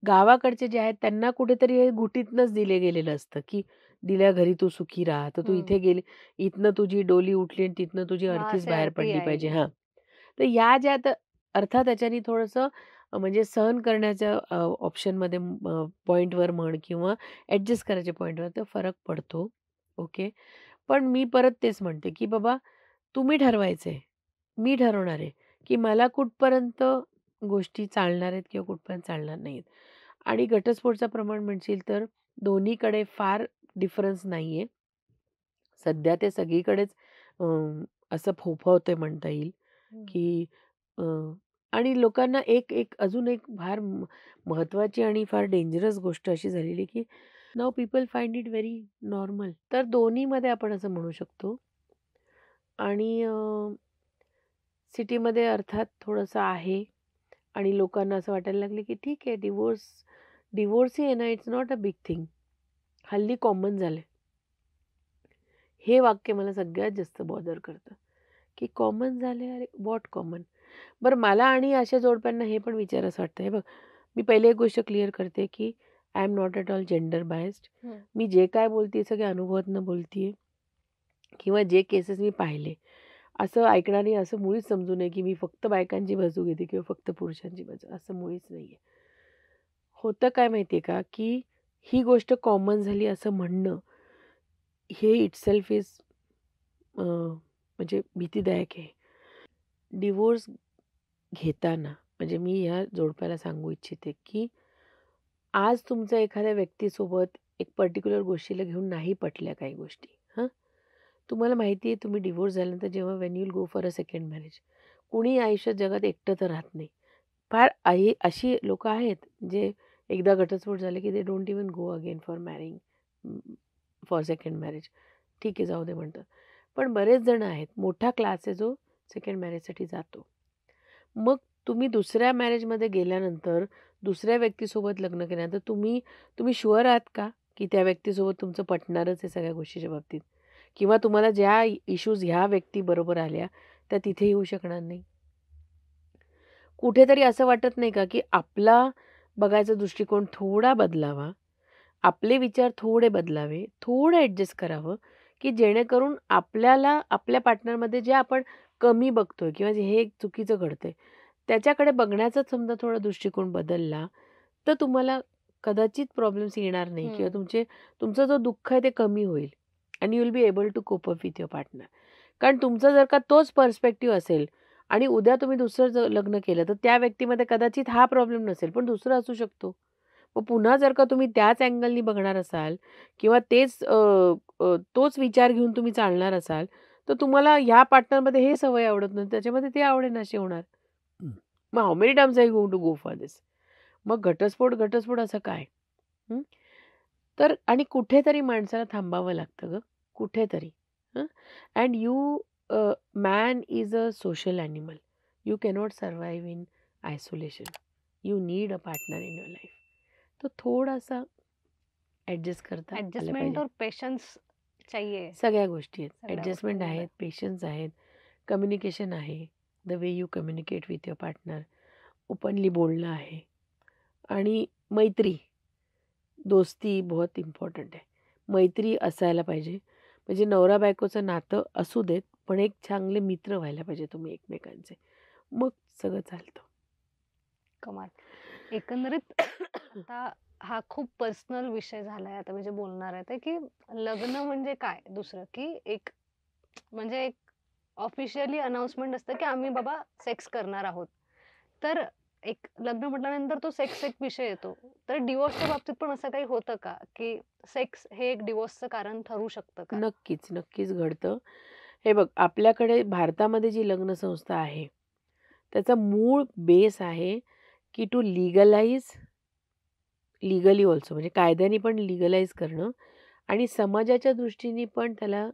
गावाकडचे जे आहेत त्यांना कुठेतरी हे घुटीतनंच दिले गेलेलं असतं, की दिल्या घरी तू सुखी राहा. तर तू हं. इथे गेली, इथनं तुझी डोली उठली आणि तिथनं तुझी वहाँ अर्थीच से बाहेर अर्थी पडली पाहिजे. आएगी. हां. तर ह्या ज्या आता अर्थात त्याच्याने थोडंसं म्हणजे सहन करण्याच्या ऑप्शनमध्ये पॉइंटवर म्हण किंवा ॲडजस्ट करायच्या पॉइंटवर तर फरक पडतो. ओके. पण मी परत तेच म्हणते, की बाबा तुम्ही ठरवायचंय. मी ठरवणार आहे, की मला कुठपर्यंत गोष्टी चालणार आहेत किंवा कुठपर्यंत चालणार नाहीत. आणि घटस्फोटचं प्रमाण म्हणशील तर दोन्हीकडे फार डिफरन्स नाहीये. सध्या ते सगळीकडेच अ, असं फोफावतंय म्हणता येईल, हं. की अ, आणि लोकांना एक अजून एक फार महत्त्वाची आणि फार डेंजरस गोष्ट अशी झालेली, की now people find it very normal. तर दोन्हीमध्ये आपण असं म्हणू शकतो. आणि सिटीमध्ये अर्थात थोडंसं आहे आणि लोकांना असं वाटायला लागले, की ठीक आहे डिव्होर्सही आहे ना, it's not a big thing. हल्ली कॉमन झालंय. हे वाक्य मला सगळ्यात जास्त बॉदर करतं, की कॉमन झाले अरे व्हॉट कॉमन? बरं मला आणि अशा जोडप्यांना हे पण विचारावसं वाटतं. हे बघ, मी पहिली एक गोष्ट क्लिअर करते, की I am not at all gender biased. हं. मी जे काय बोलते सगळे अनुभवातनं बोलतीये किंवा जे केसेस मी पाहिले. असं ऐकणारी असं मुळीच समजू नये, की मी फक्त बायकांची बाजू घेते किंवा फक्त पुरुषांची बाजू, असं मुळीच नाहीये. होतं काय माहिती आहे का, की ही गोष्ट कॉमन झाली असं म्हणणं, हे इटसेल्फ इज म्हणजे भीतीदायक आहे. डिव्होर्स घेताना म्हणजे मी ह्या जोडप्याला सांगू इच्छिते, की आज तुमचं एखाद्या व्यक्तीसोबत एक पर्टिक्युलर गोष्टीला घेऊन नाही पटल्या काही गोष्टी, हां. तुम्हाला माहिती आहे तुम्ही डिव्होर्स झाल्यानंतर जेव्हा when you will go for a second marriage, कुणी आयुष्यात जगात एकटं तर राहत नाही. फार अशी लोकं आहेत जे एकदा घटस्फोट झाले की they don't even go again for marrying for second marriage. ठीक आहे, जाऊ दे म्हणतात. पण बरेच जण आहेत, मोठा क्लास आहे जो सेकंड मॅरेजसाठी जातो. मग तुम्ही दुसऱ्या मॅरेजमध्ये गेल्यानंतर, दुसऱ्या व्यक्तीसोबत लग्न केल्यानंतर तुम्ही तुम्ही शुअर आहात का, की त्या व्यक्तीसोबत तुमचं पटणारच आहे सगळ्या गोष्टीच्या बाबतीत? किंवा तुम्हाला ज्या इश्यूज ह्या व्यक्तीबरोबर आल्या, त्या तिथे येऊ शकणार नाही? कुठेतरी असं वाटत नाही का, की आपला बघायचा दृष्टिकोन थोडा बदलावा, आपले विचार थोडे बदलावे, थोडं ॲडजस्ट करावं, की जेणेकरून आपल्याला आपल्या पार्टनरमध्ये जे आपण कमी बघतोय किंवा जे हे चुकीचं घडतंय, त्याच्याकडे बघण्याचा समजा थोडा दृष्टिकोन बदलला, तर तुम्हाला कदाचित प्रॉब्लेम्स येणार नाही किंवा हं. तुमचं जो दुःख आहे ते कमी होईल आणि you will be able to cope up with your partner. कारण तुमचं जर का तोच पर्स्पेक्टिव्ह असेल आणि उद्या तुम्ही दुसरं लग्न केलं, तर त्या व्यक्तीमध्ये कदाचित हा प्रॉब्लेम नसेल, पण दुसरा असू शकतो. मग पुन्हा जर का तुम्ही त्याच अँगलनी बघणार असाल किंवा तोच विचार घेऊन तुम्ही चालणार असाल, तर तुम्हाला ह्या पार्टनरमध्ये हे सवय आवडत नाही, त्याच्यामध्ये ते आवडेनासे होणार. मग how many times are you going to go for this? मग घटस्फोट असं काय? हं. तर आणि कुठेतरी माणसाला थांबावं लागतं गं, कुठेतरी. हं. And man is a social animal. You cannot survive in isolation. You need a partner in your life. तो थोडासा ॲडजस्ट करता आलं ॲडजस्टमेंट पाहिजे. और पेशन्स चाहिए. सगळ्या गोष्टी आहेत. सगळ्या ॲडजस्टमेंट गोष्टींमध्ये. आहेत, पेशन्स आहेत, कम्युनिकेशन आहे. The way you communicate with your partner. Openly बोलणं आहे आणि मैत्री. दोस्ती बहुत इम्पॉर्टंट आहे. मैत्री असायला पाहिजे. म्हणजे नवरा-बायकोचं नातं असू देत, पण एक चांगले मित्र व्हायला पाहिजे तुम्ही एकमेकांचे. मग सगळं चालतं. कमाल. एकंदरीत आता हा खूप पर्सनल विषय झालाय. आता मी जे बोलणार आहे ते, की लग्न म्हणजे काय दुसरं, की एक म्हणजे एक ऑफिशियली अनाउन्समेंट असतं, की आम्ही बाबा सेक्स करणार आहोत. तर एक लग्न म्हटल्यानंतर तो सेक्स एक विषय येतो. तर डिव्होर्सच्या बाबतीत पण असं काही होतं का, की सेक्स हे एक डिव्होर्सचं कारण ठरू शकतं का? नक्कीच, नक्कीच घडतं. हे बघ, आपल्याकडे भारतामध्ये जी लग्न संस्था आहे, त्याचा मूळ बेस आहे, की टू लीगली ऑल्सो म्हणजे कायद्याने पण लीगलाइज करणं आणि समाजाच्या दृष्टीने पण त्याला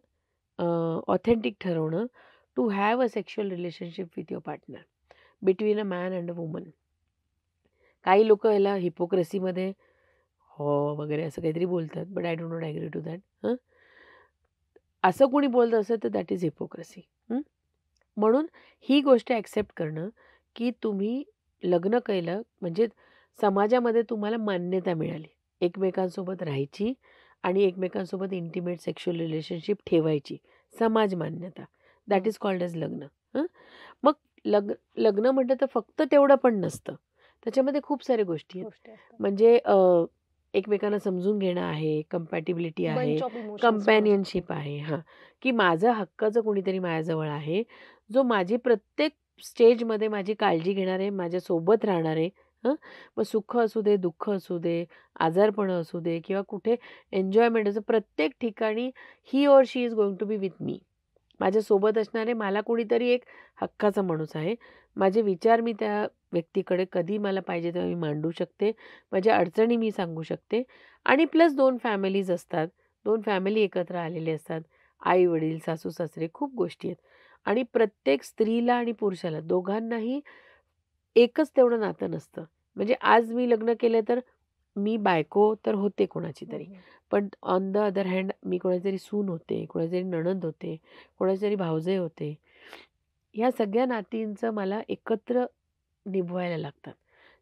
ऑथेंटिक ठरवणं to have a sexual relationship with your partner between a man and a woman. काही लोकं ह्याला हिपोक्रेसीमध्ये हो वगैरे असं काहीतरी बोलतात, but I do not agree to that. असं कोणी बोलत असेल तर दॅट इज हिपोक्रेसी. म्हणून ही गोष्ट ॲक्सेप्ट करणं, की तुम्ही लग्न केलं म्हणजे समाजामध्ये तुम्हाला मान्यता मिळाली. एकमेकांसोबत राहायची आणि एकमेकांसोबत इंटिमेट सेक्शुअल रिलेशनशिप ठेवायची. समाज मान्यता. दॅट हं. इज कॉल्ड ॲज लग्न. हं. मग लग्न म्हटलं तर फक्त तेवढं पण नसतं. त्याच्यामध्ये खूप साऱ्या गोष्टी आहेत. गोष्टी असतात. म्हणजे एकमेकांना समजून घेणं आहे, कंपॅटिबिलिटी आहे, बंच ऑफ इमोशन्स म्हणू शकतो. कंपॅनियनशिप आहे. हां. की माझं हक्काचं कोणीतरी माझ्याजवळ आहे, जो माझी प्रत्येक स्टेजमध्ये माझी काळजी घेणार आहे, माझ्यासोबत राहणार आहे. हं. मग सुख असू दे, दुःख असू दे, आजारपणं असू दे किंवा कुठे एन्जॉयमेंट असो, प्रत्येक ठिकाणी he or she is going to be with me. माझ्यासोबत असणारे मला कोणीतरी एक हक्काचा माणूस आहे. माझे विचार मी त्या व्यक्तीकडे कधी मला पाहिजे तेव्हा मी मांडू शकते. माझ्या अडचणी मी सांगू शकते आणि प्लस 2 फॅमिलीज असतात. 2 फॅमिली एकत्र आलेले असतात. आई-वडील, सासू-सासरे खूप गोष्टी आहेत आणि प्रत्येक स्त्रीला आणि पुरुषाला दोघांनाही एकच तेवढं नातं नसतं. म्हणजे आज मी लग्न केलं तर मी बायको तर होते कोणाची हं, तरी. हं. पण ऑन द अदर हँड मी कोणाची तरी सून होते, कोणाची तरी नणंद होते, कोणाची तरी भावजय होते. ह्या सगळ्या नातींचं मला एकत्र निभवायला लागतात.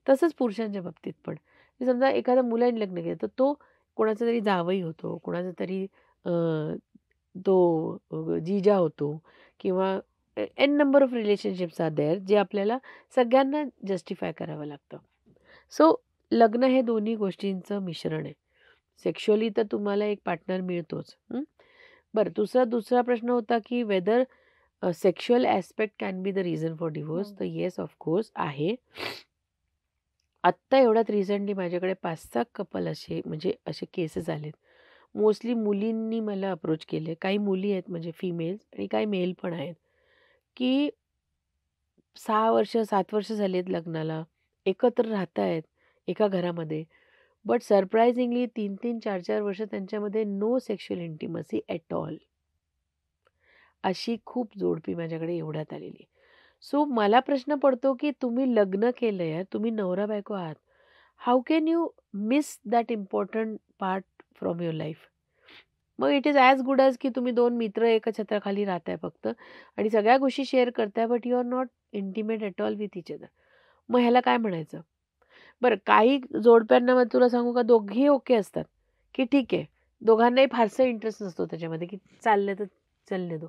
तसंच पुरुषांच्या बाबतीत पण. समजा एखाद्या मुलाने लग्न केलं, तर तो कोणाचा तरी जावई होतो, कोणाचा तरी अ, जीजा होतो किंवा an number of relationships are there जे आपल्याला सगळ्यांना जस्टिफाय करावं लागतं. सो लग्न हे दोन्ही गोष्टींचं मिश्रण आहे. सेक्शुअली तर तुम्हाला एक पार्टनर मिळतोच. बरं दुसरा प्रश्न होता, की whether sexual aspect can be the reason for divorce. हं. तर येस ऑफ कोर्स आहे. आत्ता एवढ्यात रिसेंटली माझ्याकडे 5-6 कपल असे म्हणजे असे केसेस आलेत. मोस्टली मुलींनी मला अप्रोच केले. काही मुली आहेत म्हणजे फिमेल्स आणि काही मेल पण आहेत, की 6 वर्ष, 7 वर्ष झाली आहेत लग्नाला. एकत्र राहतायत एका घरामध्ये. बट सरप्रायझिंगली 3-3, 4-4 वर्ष त्यांच्यामध्ये no sexual intimacy at all. अशी खूप जोडपी माझ्याकडे एवढ्यात आलेली आहे. सो मला प्रश्न पडतो, की तुम्ही लग्न केलंय यार, तुम्ही नवरा-बायको आहात. How can you miss that important part from your life? मग it is as good as की तुम्ही 2 मित्र एका छत्राखाली राहताय फक्त आणि सगळ्या गोष्टी शेअर करताय, but you are not intimate at all with each other. मग ह्याला काय म्हणायचं? बरं काही जोडप्यांना मग तुला सांगू का दोघेही ओके असतात, की ठीक आहे. दोघांनाही फारसा इंटरेस्ट नसतो त्याच्यामध्ये, की चाललं तर चालने दो.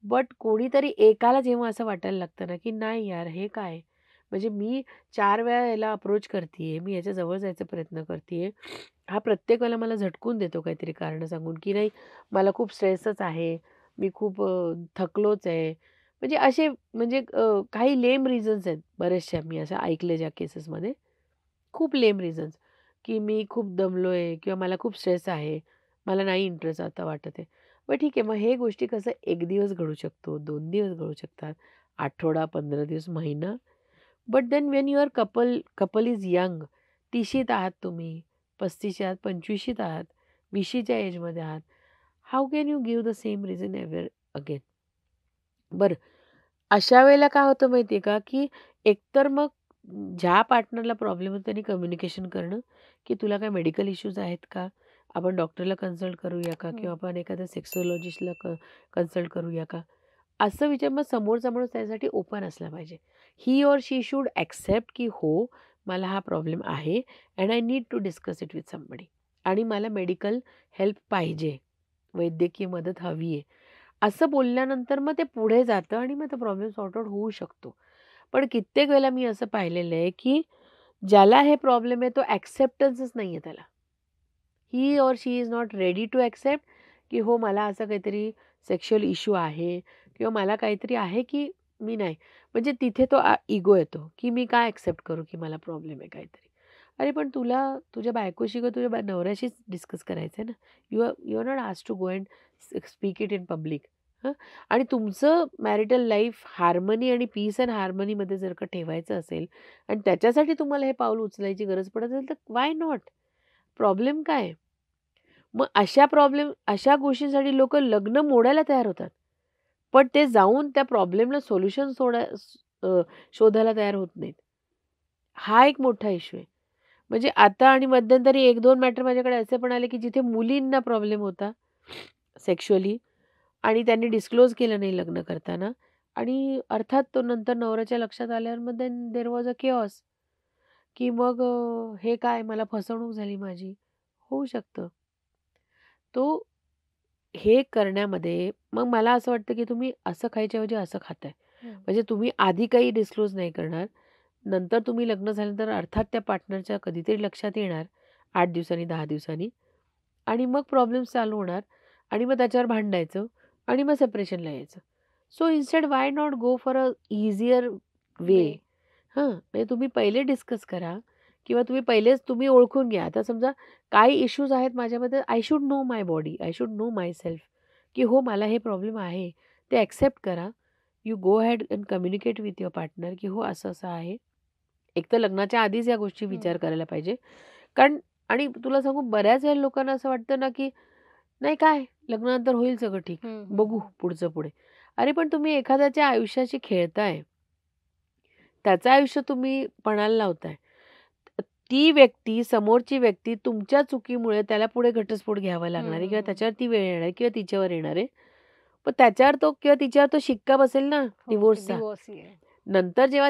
बट कोणीतरी एकाला जेव्हा असं वाटायला लागतं ना, की नाही यार हे काय? म्हणजे मी 4 वेळा याला अप्रोच करतीये, मी याच्या जवळ जायचा प्रयत्न करतीये. हा प्रत्येक वेळेला मला झटकून देतो काहीतरी कारणं सांगून, की नाही मला खूप स्ट्रेसच आहे, मी खूप थकलोच आहे. म्हणजे असे म्हणजे काही लेम रिझन्स आहेत बऱ्याचशा मी असं ऐकले ज्या केसेसमध्ये. खूप लेम रिझन्स, की मी खूप दमलोय किंवा मला खूप स्ट्रेस आहे. मला नाही इंटरेस्ट आता वाटत आहे. मग ठीक आहे, मग हे गोष्टी कसं 1 दिवस घडू शकतो, 2 दिवस घडू शकतात, आठवडा, 15 दिवस, महिना. But then when your couple is young, 30शीत आहात तुम्ही, 35शी आहात, 25शीत आहात, 20शीच्या एजमध्ये आहात. How can you give the same reason ever again? बरं, अशा वेळेला काय होतं माहिती आहे का, की एकतर मग ज्या पार्टनरला प्रॉब्लेम होतो त्यांनी कम्युनिकेशन करणं, की तुला काय मेडिकल इश्यूज आहेत का? आपण डॉक्टरला कन्सल्ट करूया का? हं. किंवा आपण एखाद्या सेक्सॉलॉजिस्टला कन्सल्ट करूया का? असं विचार मग समोरचा माणूस त्यासाठी ओपन असला पाहिजे. He or she should accept की हो, मला हा प्रॉब्लेम आहे and I need to discuss it with somebody आणि मला मेडिकल हेल्प पाहिजे, वैद्यकीय मदत हवी आहे. असं बोलल्यानंतर मग ते पुढे जातं आणि मग तो प्रॉब्लेम सॉर्ट आउट होऊ शकतो. पण कित्येक वेळेला मी असं पाहिलेलं आहे, की ज्याला हे प्रॉब्लेम आहे तो एक्सेप्टन्सच नाहीये त्याला. He or she is not ready to accept की हो मला असं काहीतरी सेक्शुअल इश्यू आहे किंवा मला काहीतरी आहे, की मी नाही. म्हणजे तिथे तो इगो येतो, की मी काय एक्सेप्ट करू, की मला प्रॉब्लेम आहे काहीतरी. अरे पण तुला तुझ्या बायकोशी किंवा तुझ्या नवऱ्याशीच डिस्कस करायचं आहे ना. You are not asked to go and speak it in public. आणि तुमचं मॅरिटल लाईफ हार्मनी आणि पीस अँड हार्मनीमध्ये जर का ठेवायचं असेल आणि त्याच्यासाठी तुम्हाला हे पाऊल उचलायची गरज पडत असेल, तर व्हाय नॉट? प्रॉब्लेम काय आहे? मग अशा गोष्टींसाठी लोकं लग्न मोडायला तयार होतात. पण ते जाऊन त्या प्रॉब्लेमला सोल्युशन शोधायला तयार होत नाहीत. हा एक मोठा इश्यू आहे. म्हणजे आता आणि मध्यंतरी 1-2 मॅटर माझ्याकडे असे पण आले, की जिथे मुलींना प्रॉब्लेम होता सेक्शुअली आणि त्यांनी डिस्क्लोज केलं नाही लग्न करताना आणि अर्थात तो नंतर नवऱ्याच्या लक्षात आल्यावर मग then there was a chaos, की मग हे काय मला फसवणूक झाली माझी. होऊ शकतं. तो हे करण्यामध्ये मग मला असं वाटतं, की तुम्ही असं खायच्या ऐवजी असं खाताय. हं. म्हणजे तुम्ही आधी काही डिस्क्लोज नाही करणार. नंतर तुम्ही लग्न झाल्यानंतर अर्थात त्या पार्टनरच्या कधीतरी लक्षात येणार 8 दिवसांनी, 10 दिवसांनी आणि मग प्रॉब्लेम्स चालू होणार आणि मग त्याच्यावर भांडायचं आणि मग सेपरेशनला यायचं. So instead why not go for a easier way? Way. म्हणजे तुम्ही पहिले डिस्कस करा किंवा तुम्ही ओळखून घ्या. आता समजा काही इश्यूज आहेत माझ्यामध्ये, I should know my body, I should know my self, की हो मला हे प्रॉब्लेम आहे. ते एक्सेप्ट करा. You go ahead and communicate with your partner, की हो असं-असं आहे. एकतर लग्नाच्या आधीच या गोष्टी हं. विचार करायला पाहिजे. कारण आणि तुला सांगू बऱ्याच वेळेला लोकांना असं वाटतं ना, की नाही काय लग्नानंतर होईल सगळं ठीक. हं, हं, बघू हं. पुढचं पुढे. अरे पण तुम्ही एखाद्याच्या आयुष्याशी खेळताय. त्याचं आयुष्य तुम्ही पणाला लावताय. ती व्यक्ती, समोरची व्यक्ती तुमच्या चुकीमुळे त्याला पुढे घटस्फोट घ्यावा हं, लागणार आहे हं, किंवा हं. त्याच्यावरती वेळ येणार आहे किंवा तिच्यावर येणार आहे. पण त्याच्यावर तो किंवा तिच्यावर तो शिक्का बसेल ना हो, की डिव्होर्सचा. डिव्होर्सी आहे. नंतर जेव्हा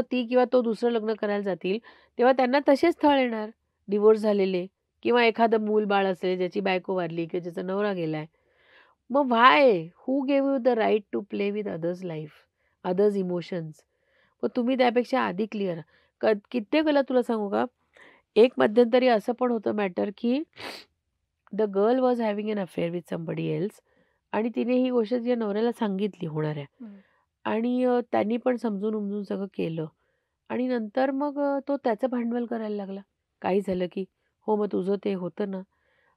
ती किंवा तो दुसरं लग्न करायला जातील, तेव्हा त्यांना तसेच स्थळ येणार, डिव्होर्स झालेले किंवा एखादं मूल-बाळ असेल, ज्याची बायको वारली किंवा ज्याचा नवरा गेलाय. मग why? Who gave you the right to play with others life, others emotions? मग तुम्ही त्यापेक्षा आधी क्लिअर कित्येक वेळेला तुला सांगू का, एक मध्यंतरी असं पण होतं मॅटर, की the girl was having an affair with somebody else आणि तिने ही गोष्ट तिच्या नवऱ्याला सांगितली होणाऱ्या हं. आणि त्यांनी पण समजून-उमजून सगळं केलं आणि नंतर मग तो त्याचं भांडवल करायला लागला. काही झालं की, "हो, मग तुझं ते होतं ना."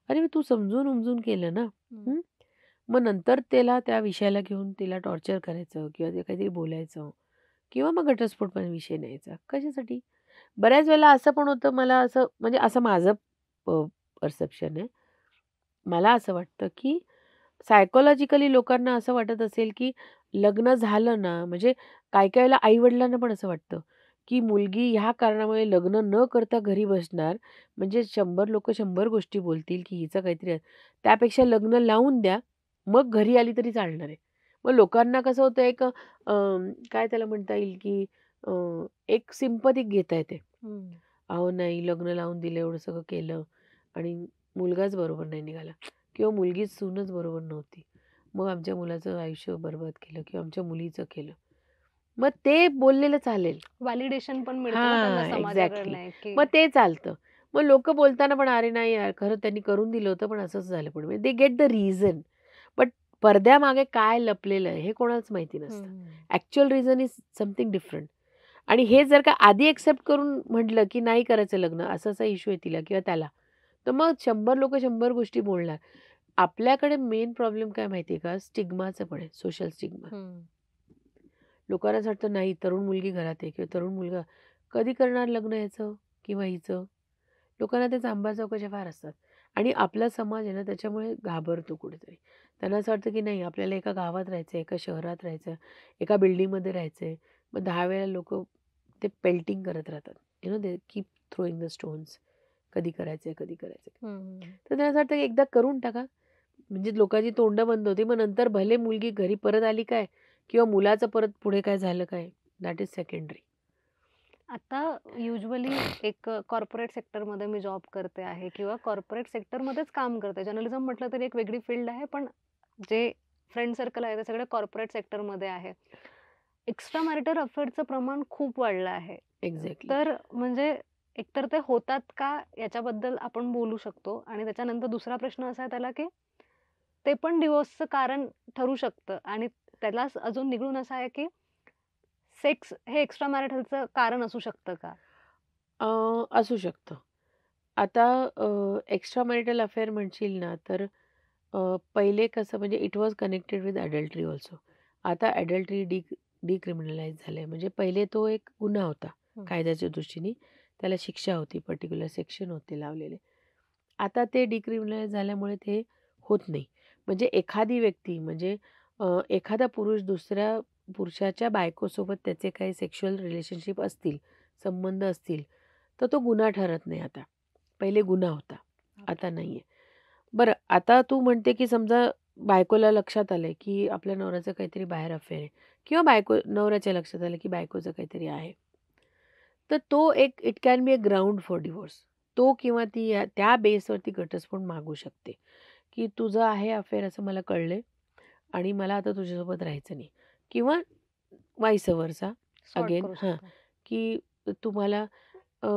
अरे, मग तू समजून-उमजून केलं ना. हं. हं. मग नंतर त्याला त्या विषयाला घेऊन तिला टॉर्चर करायचं किंवा ते काहीतरी बोलायचं किंवा मग घटस्फोटपणे विषय न्यायचा. कशासाठी? बऱ्याच वेळेला असं पण होतं मला असं म्हणजे असं माझं परसेप्शन आहे. मला असं वाटतं, की सायकॉलॉजिकली लोकांना असं वाटत असेल, की लग्न झालं ना, म्हणजे काही-काही वेळेला आई-वडिलांना पण असं वाटतं, की मुलगी ह्या कारणामुळे लग्न न करता घरी बसणार, म्हणजे 100 लोकं 100 गोष्टी बोलतील, की हिचं काहीतरी आहे. त्यापेक्षा लग्न लावून द्या, मग घरी आली तरी चालणार आहे. मग लोकांना कसं होतं एक काय त्याला म्हणता येईल, की अ, एक सिम्पॅथिक घेता येते. हं. अहो नाही, लग्न लावून दिलं, एवढं सगळं केलं आणि मुलगाच बरोबर नाही निघाला किंवा मुलगीच सूनच बरोबर नव्हती. मग आमच्या मुलाचं आयुष्य बरबाद केलं किंवा आमच्या मुलीचं केलं. मग ते बोललेलं चालेल. व्हॅलिडेशन पण मिळतं ना त्यांना हां, समाजाकडनं एक्झॅक्टली. एक, की मग ते चालतं. मग लोकं बोलताना पण "अरे नाही यार, खरं त्यांनी करून दिलं होतं, पण असंच झालं पुढे." They get the reason. But पडद्यामागे काय लपलेलं आहे, हे कोणालाच माहिती नसतं. हं. Actual reason is something different. आणि हे जर का आधी एक्सेप्ट करून म्हटलं, की नाही करायचं लग्न, असा-असा इश्यू आहे तिला किंवा त्याला, तर मग 100 लोकं 100 गोष्टी बोलणार. आपल्याकडे मेन प्रॉब्लेम काय माहिती आहे का? स्टिग्माचं पण आहे, सोशल स्टिग्मा. हं. लोकांना असं वाटतं नाही तरुण मुलगी घरात आहे किंवा तरुण मुलगा कधी करणार लग्न ह्याचं किंवा हिचं? लोकांना त्या चांबा चौकशा फार असतात आणि आपला समाज आहे ना त्याच्यामुळे घाबरतो कुठेतरी. त्यांना असं वाटतं की नाही आपल्याला एका गावात राहायचं एका शहरात राहायचं एका बिल्डिंगमध्ये राहायचं मग 10 वेळा लोकं ते पेल्टिंग करत राहतात. They keep throwing the stones. कधी करायचंय, कधी करायचंय? हं, हं. तर त्यांना असं वाटतं की एकदा करून टाका. म्हणजे लोकांची तोंडं बंद होती. मग नंतर भले मुलगी घरी परत आली काय किंवा मुलाचं परत पुढे काय झालं काय, दॅट इज सेकंडरी. आता युजुअली एक कॉर्पोरेट सेक्टरमध्ये मी जॉब करते आहे किंवा कॉर्पोरेट सेक्टरमध्येच काम करते. जर्नलिझम म्हटलं तरी एक वेगळी फील्ड आहे, पण जे फ्रेंड सर्कल आहे ते सगळे कॉर्पोरेट सेक्टरमध्ये आहे. एक्स्ट्रा मॅरिटल अफेअरचं प्रमाण खूप वाढलं आहे. एक्झॅक्टली. तर म्हणजे एकतर ते होतात का याच्याबद्दल आपण बोलू शकतो आणि त्याच्यानंतर दुसरा प्रश्न असा आहे त्याला, की ते पण डिव्होर्सचं कारण ठरू शकतं आणि त्यालाच अजून निगडून असं आहे, की सेक्स हे एक्स्ट्रा मॅरिटलचं कारण असू शकतं का? असू शकतं. आता एक्स्ट्रा मॅरिटल अफेअर म्हणशील ना, तर पहिले कसं म्हणजे it was connected with adultery also. आता अडल्टरी डिक्रिमिनलाईज झालंय. म्हणजे पहिले तो एक गुन्हा होता हं. कायद्याच्या दृष्टीने. त्याला शिक्षा होती, पर्टिक्युलर सेक्शन होते लावलेले. आता ते डिक्रिमिनलाईज झाल्यामुळे ते होत नाही. म्हणजे एखादी व्यक्ती म्हणजे एखादा पुरुष दुसऱ्या पुरुषाच्या बायकोसोबत त्याचे काही सेक्शुअल रिलेशनशिप असतील, संबंध असतील, तर तो गुन्हा ठरत नाही आता. पहिले गुन्हा होता, ओके. आता नाहीये. बरं, आता तू म्हणते, की समजा बायकोला लक्षात आलंय, की आपल्या नवऱ्याचं काहीतरी बाहेर अफेअर आहे किंवा नवऱ्याच्या लक्षात आलं, की बायकोचं काहीतरी आहे. तर तो एक it can be a ground for divorce. तो किंवा ती त्या बेसवरती घटस्फोट मागू शकते, की तुझं आहे अफेअर असं मला कळलंय आणि मला आता तुझ्यासोबत राहायचं नाही किंवा व्हाईस व्हर्सा सॉर्ट अगेन करू हां, शकतो. की तुम्हाला अ,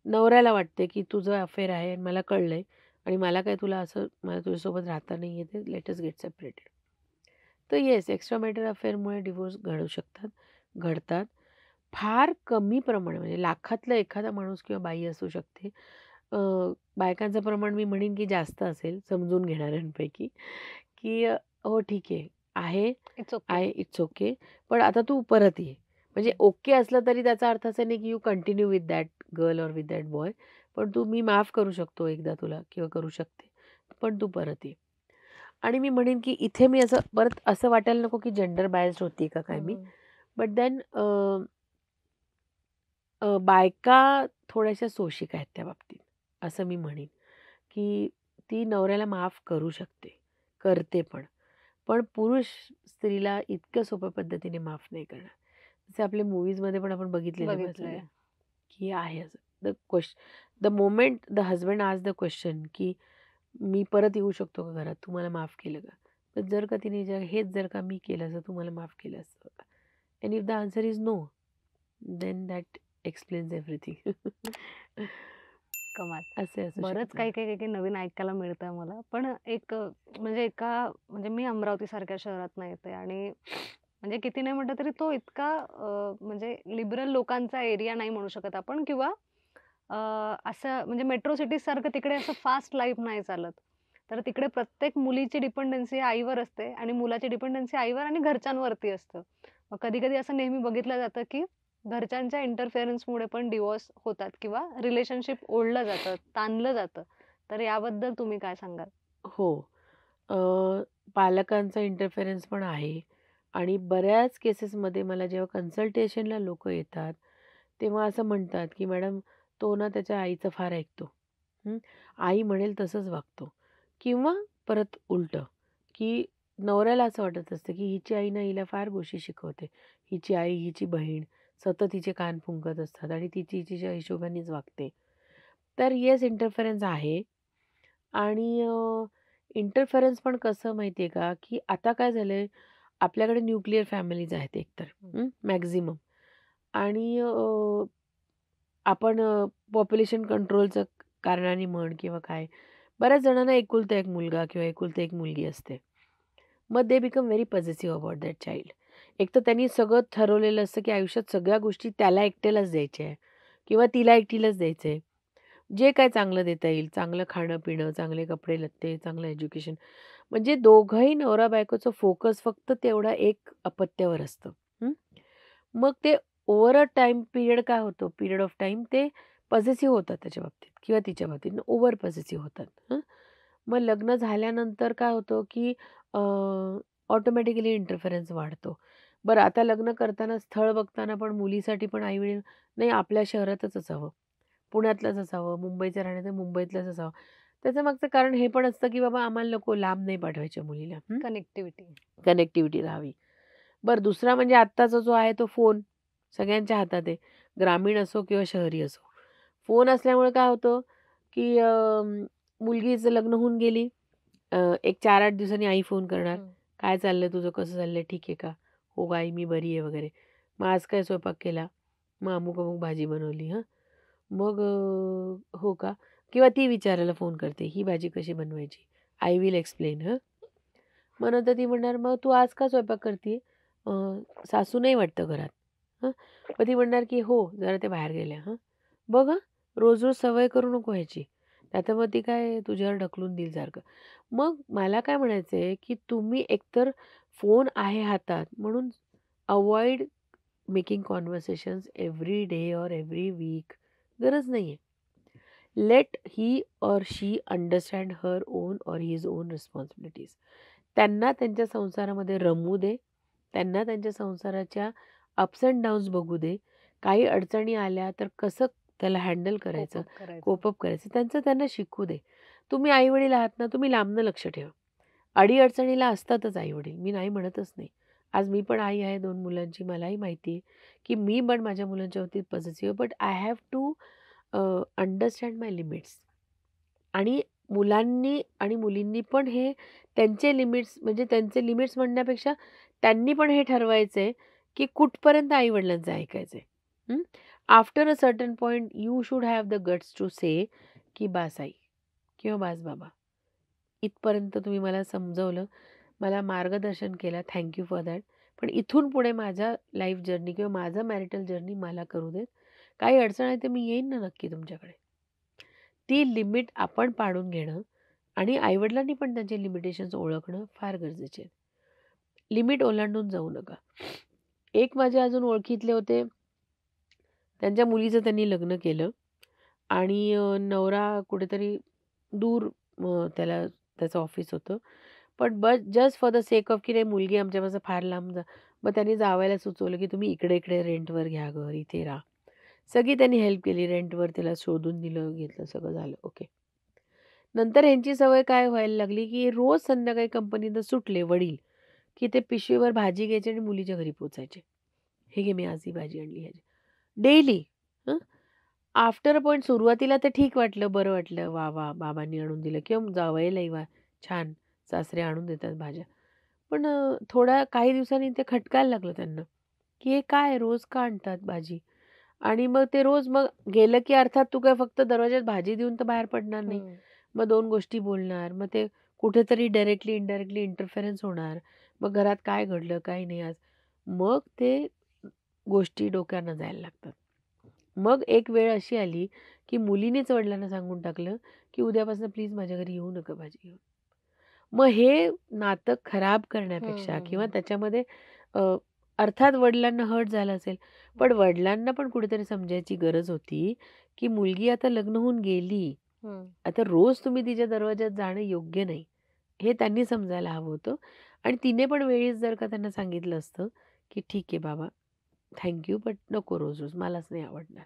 नवऱ्याला वाटते, की तुझं अफेअर आहे आणि मला कळलंय आणि मला तुझ्यासोबत राहता नाही येत आहे, लेट अस गेट सेपरेटेड. तर येस, एक्स्ट्रा मॅरिटल अफेअरमुळे डिव्होर्स घडू शकतात, घडतात. फार कमी प्रमाण म्हणजे लाखातला एखादा माणूस किंवा बाई असू शकते. अ, बायकांचं प्रमाण मी म्हणेन, की जास्त असेल समजून घेणाऱ्यांपैकी, की "हो ठीक आहे, आहे, इट्स ओके. आहे, इट्स ओके. पण आता तू परत ये." म्हणजे ओके असलं तरी त्याचा अर्थ असा नाही, की you continue with that girl or with that boy. पण मी माफ करू शकतो एकदा तुला किंवा करू शकते. पण तू परत ये. आणि मी म्हणेन, की इथे मी असं परत असं वाटायला नको, की जेंडर बायस्ड होतीये का काय हं, मी. हं. बट देन बायका थोड्याशा सोशिक आहेत त्या बाबतीत, असं मी म्हणेन, की ती नवऱ्याला माफ करू शकते, करते पण. पण पुरुष स्त्रीला इतक्या सोप्या पद्धतीने माफ नाही करणार. जसे आपल्या मूव्हीजमध्ये पण आपण बघितलेलं बऱ्याच वेळेला, बघितलंय. की आहे असं. The moment the husband asked the question, की "मी परत येऊ शकतो का घरात? तू मला माफ केलं का?" तर जर का तिने हेच जर का मी केलं असतं, तू मला माफ केलं असतं का? And if the answer is no, then that explains everything. कमाल. असे असू बरंच शकतं. काही नवीन ऐकायला मिळतंय मला. पण एक म्हणजे मी अमरावतीसारख्या शहरातनं येते आणि म्हणजे किती नाही म्हटलं तरी तो इतका म्हणजे लिबरल लोकांचा एरिया नाही म्हणू शकत आपण किंवा अ, असं म्हणजे मेट्रो सिटीजसारखं तिकडे असं फास्ट लाईफ नाही चालत. तर तिकडे प्रत्येक मुलीची डिपेंडन्सी आईवर असते आणि मुलाची डिपेंडन्सी आईवर आणि घरच्यांवरती असतं. मग कधी-कधी असं नेहमी बघितलं जातं, की घरच्यांच्या इंटरफेरन्समुळे पण डिव्होर्स होतात किंवा रिलेशनशिप ओढलं जातं, ताणलं जातं. तर याबद्दल तुम्ही काय सांगाल? हो. अ, पालकांचा इंटरफेरन्स पण आहे आणि बऱ्याच केसेसमध्ये मला जेव्हा कन्सल्टेशनला लोकं येतात, तेव्हा असं म्हणतात, की "मॅडम, तो ना त्याच्या आईचं फार ऐकतो. हं. आई म्हणेल तसंच वागतो." किंवा परत उलटं, की नवऱ्याला असं वाटत असतं, की हिची आई ना हिला फार गोष्टी शिकवते. हिची आई, हिची बहीण सतत हिचे कान फुंकत असतात आणि ती तिच्या हिशोबानेच वागते. तर येस, इंटरफरन्स आहे आणि इंटरफरन्स पण कसं माहिती आहे का, की आता काय झालंय, आपल्याकडे न्यूक्लिअर फॅमिलीज आहेत एकतर मॅक्सिमम आणि आपण पॉप्युलेशन कंट्रोलचं कारणाने म्हण किंवा काय, बऱ्याच जणांना एकुलता एक मुलगा किंवा एकुलती एक मुलगी असते. मग they become very possessive about that child. एक तर त्यांनी सगळं ठरवलेलं असतं, की आयुष्यात सगळ्या गोष्टी त्याला एकट्यालाच द्यायच्या आहे किंवा तिला एकटीलाच द्यायचं आहे. जे काय चांगलं देता येईल, चांगलं खाणं-पिणं, चांगले कपडे-लत्ते, चांगलं एज्युकेशन. म्हणजे दोघंही नवरा-बायकोचं फोकस फक्त तेवढा एक अपत्यावर असतं. हं. मग ते ओव्हर अ टाईम पिरियड काय होतं, पिरियड ऑफ टाईम ते पॉझेसिव्ह होतात त्याच्या बाबतीत किंवा तिच्या बाबतीत ओव्हर पॉझेसिव्ह होतात. हं. मग लग्न झाल्यानंतर काय होतं, की ऑटोमॅटिकली इंटरफरन्स वाढतो. बरं आता लग्न करताना स्थळ बघताना पण मुलीसाठी पण आई-वडील नाही आपल्या शहरातच असावं, पुण्यातलंच असावं, मुंबईचं राहणं तर मुंबईतलंच असावं. त्याचं मागचं कारण हे पण असतं, की बाबा आम्हाला नको लांब नाही पाठवायच्या मुलीला. कनेक्टिव्हिटी. कनेक्टिव्हिटी राहावी. बरं दुसरा म्हणजे आत्ताचा जो आहे तो फोन सगळ्यांच्या हातात आहे. ग्रामीण असो किंवा शहरी असो. फोन असल्यामुळे काय होतं, की मुलगीचं लग्न होऊन गेली. एक 4-8 दिवसांनी आई फोन करणार. "काय चाललंय तुझं? कसं चाललंय? ठीक आहे का? हो आई मी बरी आहे" वगैरे. "मग आज काय स्वयंपाक केला?" "मग अमुक-अमुक भाजी बनवली." हं. "मग हो का?" किंवा ती विचारायला फोन करते, "ही भाजी कशी बनवायची?" "I will explain." हं. मग नंतर ती म्हणणार, "मग तू आज का स्वयंपाक करतीये?" "सासू नाही वाटतं घरात." हं. मग ती म्हणणार, की "हो, जरा त्या बाहेर गेल्या." हं. "बघ हं, रोज-रोज सवय करू नको ह्याची. नाहीतर मग ती काय तुझ्यावर ढकलून देईल सारखं." मग मला काय म्हणायचंय, की तुम्ही एकतर फोन आहे हातात म्हणून avoid making conversations every day or every week. गरज नाहीये. Let he or she understand her own or his own responsibilities. त्यांना त्यांच्या संसारामध्ये रमू दे. त्यांना त्यांच्या संसाराच्या अप्स अँड डाउन्स बघू दे. काही अडचणी आल्या तर कसं त्याला हँडल कोप करायचं, अप करायचं. कोप अप करायचं त्यांचं त्यांना शिकू दे. तुम्ही आई-वडील आहात ना, तुम्ही लांबनं लक्ष ठेवा. अडी-अडचणीला असतातच आई-वडील, मी नाही म्हणतच नाही. आज मी पण आई आहे 2 मुलांची. मलाही माहिती आहे, की मी पण माझ्या मुलांच्या बाबतीत possessive but I have to understand my limits. आणि मुलांनी आणि मुलींनी पण हे त्यांचे लिमिट्स म्हणजे त्यांचे लिमिट्स म्हणण्यापेक्षा त्यांनी पण हे ठरवायचं आहे, की कुठपर्यंत आई-वडिलांचं ऐकायचं आहे. After a certain point you should have the guts to say, की "बास आई" किंवा "बास बाबा." इथपर्यंत तुम्ही मला समजवलं, मला मार्गदर्शन केलं. Thank for that. पण इथून पुढे माझ्या लाईफ जर्नी किंवा माझं मॅरिटल जर्नी मला करू देत. काही अडचण आहे तर मी येईन ना नक्की तुमच्याकडे. ती लिमिट आपण पाडून घेणं आणि आई-वडिलांनी पण त्यांचे लिमिटेशन्स ओळखणं फार गरजेचे आहे. लिमिट ओलांडून जाऊ नका. एक माझ्या अजून ओळखीतले होते, त्यांच्या मुलीचं त्यांनी लग्न केलं आणि नवरा कुठेतरी दूर त्याला त्याचं ऑफिस होतं. पण just for the sake of की नाही मुलगी आमच्यापासून फार लांब मग त्यांनी जावायला सुचवलं, की तुम्ही इकडे-इकडे रेंटवर घ्या घर, इथे राहा. सगळी त्यांनी हेल्प केली. रेंटवर त्याला शोधून दिलं, घेतलं, सगळं झालं. ओके. नंतर ह्यांची सवय काय व्हायला लागली, की रोज संध्याकाळी कंपनीतून सुटले वडील, की ते पिशवीभर भाजी घ्यायचे आणि मुलीच्या घरी पोहोचायचे. "हे घे, मी आज ही भाजी आणली ह्याची." डेली. हं. आफ्टर अ पॉइंट सुरुवातीला तर ठीक वाटलं, बरं वाटलं. वाह! वाह! बाबांनी आणून दिलं किंवा जावयालाही वाह! छान सासरे आणून देतात भाज्या. पण थोड्या काही दिवसांनी ते खटकायला लागलं त्यांना, की हे काय रोज का आणतात भाजी? आणि मग ते रोज मग गेलं की अर्थात तू काय फक्त दरवाजात भाजी देऊन तर बाहेर पडणार नाही. हं. मग 2 गोष्टी बोलणार. मग ते कुठेतरी डायरेक्टली, इनडायरेक्टली इंटरफेरन्स होणार. मग घरात काय घडलं, काय नाही आज. मग ते गोष्टी डोक्यानं जायला लागतात. मग एक वेळ अशी आली, की मुलीनेच वडिलांना सांगून टाकलं, की "उद्यापासून प्लीज माझ्या घरी येऊ नका भाजी घेऊन." मग हे नातं खराब हं, करण्यापेक्षा हं, किंवा हं. त्याच्यामध्ये अ, अर्थात वडिलांना हर्ट झालं असेल, पण वडिलांना पण कुठेतरी समजायची गरज होती, की मुलगी आता लग्न होऊन गेली. हं. आता रोज तुम्ही तिच्या दरवाजात जाणं योग्य नाही. हे त्यांनी समजायला हवं होतं आणि तिने पण वेळीच जर का त्यांना सांगितलं असतं, की "ठीक आहे बाबा, थँक यू, बट नको रोज-रोज मलाच नाही आवडणार."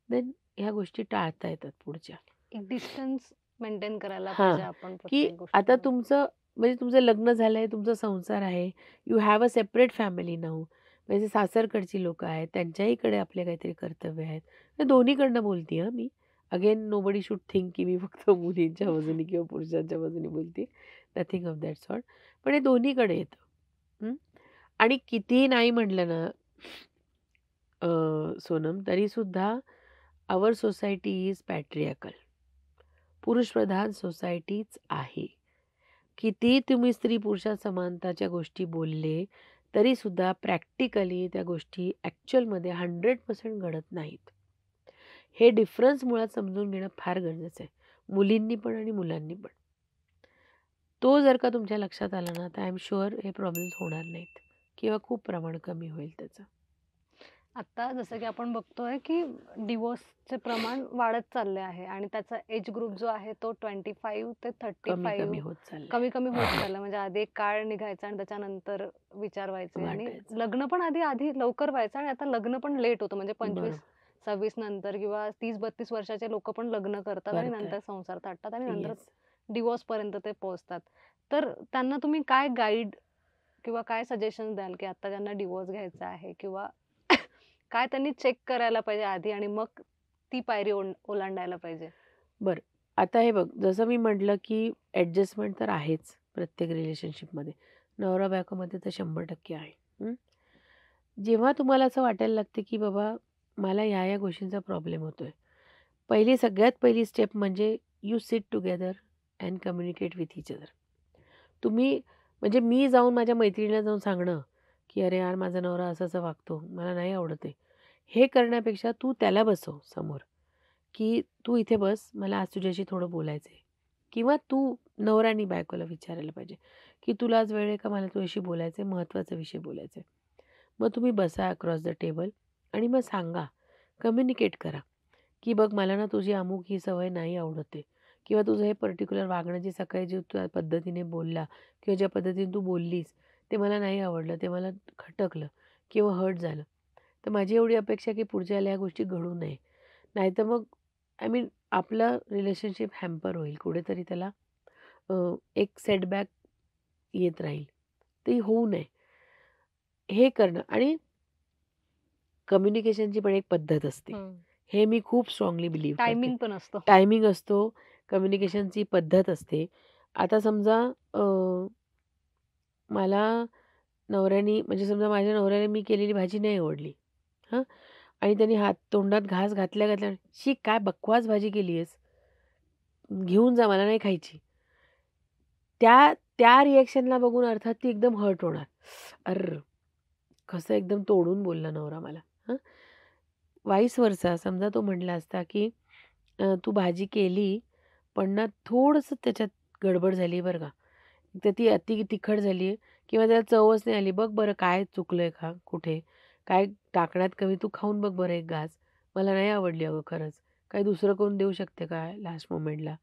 देन ह्या गोष्टी टाळता येतात पुढच्या. एक डिस्टन्स मेंटेन करायला हां, पाहिजे आपण की प्रत्येक आता गोष्टीमध्ये. तुमचं म्हणजे तुमचं लग्न झालंय, तुमचा संसार आहे. You have a separate family now. म्हणजे सासरकडची लोकं आहेत, त्यांच्याहीकडे आपले काहीतरी कर्तव्य आहेत. तर दोन्हीकडनं बोलते हां मी. अगेन नोबडी शुड थिंक की मी फक्त मुलींच्या बाजूने किंवा पुरुषांच्या बाजूने बोलते. Nothing of that sort. पण हे दोन्हीकडे येतं. हं. आणि कितीही नाही म्हटलं ना सोनम, तरीसुद्धा आवर सोसायटी इज पॅट्रियार्कल. पुरुषप्रधान सोसायटीच आहे. कितीही तुम्ही स्त्री-पुरुषात समानताच्या गोष्टी बोलले, तरीसुद्धा प्रॅक्टिकली त्या गोष्टी ॲक्चुअलमध्ये 100% घडत नाहीत. हे डिफरन्स मुळात समजून घेणं फार गरजेचं आहे. मुलींनी पण आणि मुलांनी पण. तो जर का तुमच्या लक्षात आला ना, तर आय एम शुअर हे प्रॉब्लेम्स होणार नाहीत किंवा खूप प्रमाण कमी होईल त्याचं. आता जसं की आपण बघतोय, की डिव्होर्सचे प्रमाण वाढत चालले आहे आणि त्याचा एज ग्रुप जो आहे तो 25 ते 35 कमी-कमी होत चाललंय. कमी-कमी होत चालला. म्हणजे आधी एक काळ निघायचा आणि त्याच्यानंतर विचार व्हायचे आणि वाटायचं. लग्न पण आधी आधी लवकर व्हायचं आणि आता लग्न पण लेट होतं. म्हणजे 25, बरोबर. 26 नंतर किंवा 30-32 वर्षाचे लोकं पण लग्न करतात आणि करतायत. नंतर संसार थाटतात आणि नंतर येस. डिव्होर्सपर्यंत ते पोहोचतात. तर त्यांना तुम्ही काय गाईड किंवा काय सजेशन्स द्याल, की आता ज्यांना डिव्होर्स घ्यायचा आहे किंवा काय त्यांनी चेक करायला पाहिजे आधी आणि मग ती पायरी ओलांडायला पाहिजे? बरं. आता हे बघ, जसं मी म्हटलं, की ॲडजस्टमेंट तर आहेच प्रत्येक रिलेशनशिपमध्ये. नवरा-बायकोमध्ये तर 100% आहे. हं. जेव्हा तुम्हाला असं वाटायला लागतं, की बाबा मला ह्या-ह्या गोष्टींचा प्रॉब्लेम होतोय. सगळ्यात पहिली स्टेप म्हणजे you sit together and communicate with each other. तुम्ही म्हणजे मी जाऊन माझ्या मैत्रिणीला जाऊन सांगणं, की "अरे यार, माझा नवरा असा-असा वागतो. मला नाही आवडत आहे." हे करण्यापेक्षा तू त्याला बसव समोर. की "तू इथे बस, मला आज तुझ्याशी थोडं बोलायचं आहे." किंवा तू नवऱ्याने बायकोला विचारायला पाहिजे, की "तुला आज वेळ आहे का? मला तुझ्याशी बोलायचं आहे, महत्त्वाचा विषय बोलायचा आहे." मग तुम्ही बसा अक्रॉस द टेबल आणि मग सांगा, कम्युनिकेट करा, की "बघ मला ना तुझी अमुक ही सवय नाही आवडत आहे." किंवा तुझं हे पर्टिक्युलर वागणं जे सकाळी जे त्या पद्धतीने बोलला किंवा ज्या पद्धतीने तू बोललीस, ते मला नाही आवडलं, ते मला खटकलं किंवा हर्ट झालं. तर माझी एवढी अपेक्षा आहे की पुढच्या वेळेला ह्या गोष्टी घडू नये. नाहीतर मग आय मीन आपलं रिलेशनशिप हॅम्पर होईल. कुठेतरी त्याला एक सेटबॅक येत राहील. ते होऊ नये. हे करणं आणि कम्युनिकेशनची पण एक पद्धत असते. हं. हे मी खूप स्ट्राँगली बिलीव्ह करते. टायमिंग पण असतो. टायमिंग असतो, कम्युनिकेशनची पद्धत असते. आता समजा मला नवऱ्याने म्हणजे समजा माझ्या नवऱ्याला मी केलेली भाजी नाही आवडली. हां. आणि त्याने तोंडात घास घातल्या-घातल्या, "शी काय बकवास भाजी केली आहेस. घेऊन जा मला नाही खायची." त्या त्या रिएक्शनला बघून अर्थात ती एकदम हर्ट होणार. अर्र! कसं एकदम तोडून बोलला नवरा मला. हं. व्हाईस व्हर्सा समजा तो म्हटला असता, की "तू भाजी केली, पण ना थोडंसं त्याच्यात गडबड झाली बरं का. तर ती अति तिखट झाली आहे किंवा त्याला चवच नाही आली. बघ बरं काय चुकलंय का कुठे? काय टाकण्यात कमी तू खाऊन बघ बरं एक घास. मला नाही आवडली अगं खरंच. काही दुसरं करून देऊ शकते का लास्ट मोमेंटला?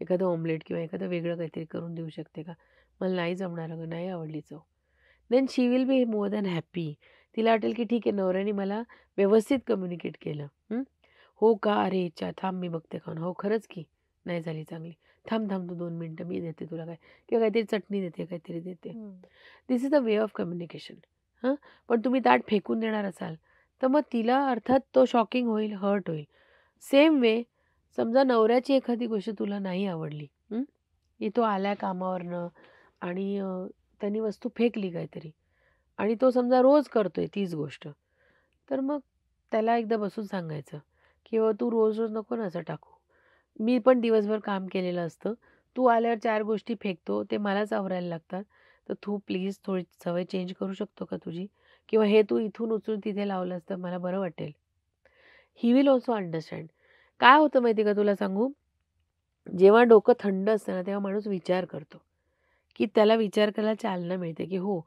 एखादं ऑमलेट किंवा एखादं वेगळं काहीतरी करून देऊ शकते का? मला नाही जमणार अगं, नाही आवडली चव." Then she will be more than happy. तिला वाटेल, की ठीक आहे नवऱ्याने मला व्यवस्थित कम्युनिकेट केलं. हं. "हो का? अरे अच्छा थांब मी बघते खाऊन. हो खरंच की नाही झाली चांगली. थांब, थांब तू 2 मिनिटं मी देते तुला काय किंवा काहीतरी चटणी देते, काहीतरी देते." हं. This is the way of communication. हां. पण तुम्ही ताट फेकून देणार असाल, तर मग तिला अर्थात तो शॉकिंग होईल, हर्ट होईल. सेम वे समजा नवऱ्याची एखादी गोष्ट तुला नाही आवडली. हं. की तो आलाय कामावरनं आणि त्याने वस्तू फेकली काहीतरी आणि तो समजा रोज करतोय तीच गोष्ट. तर मग त्याला एकदा बसून सांगायचं, की "बाबा तू रोज-रोज नको ना असं टाकू. मी पण दिवसभर काम केलेलं असतं. तू आल्यावर 4 गोष्टी फेकतो, ते मलाच आवरायला लागतात. तर तू प्लीज थोडी सवय चेंज करू शकतो का तुझी? किंवा हे तू इथून उचलून तिथे लावलंस तर मला बरं वाटेल. He will also understand. काय होतं माहिती का तुला सांगू? जेव्हा डोकं थंड असतं ना, तेव्हा माणूस विचार करतो, की त्याला विचार करायला चालना मिळते, की हो,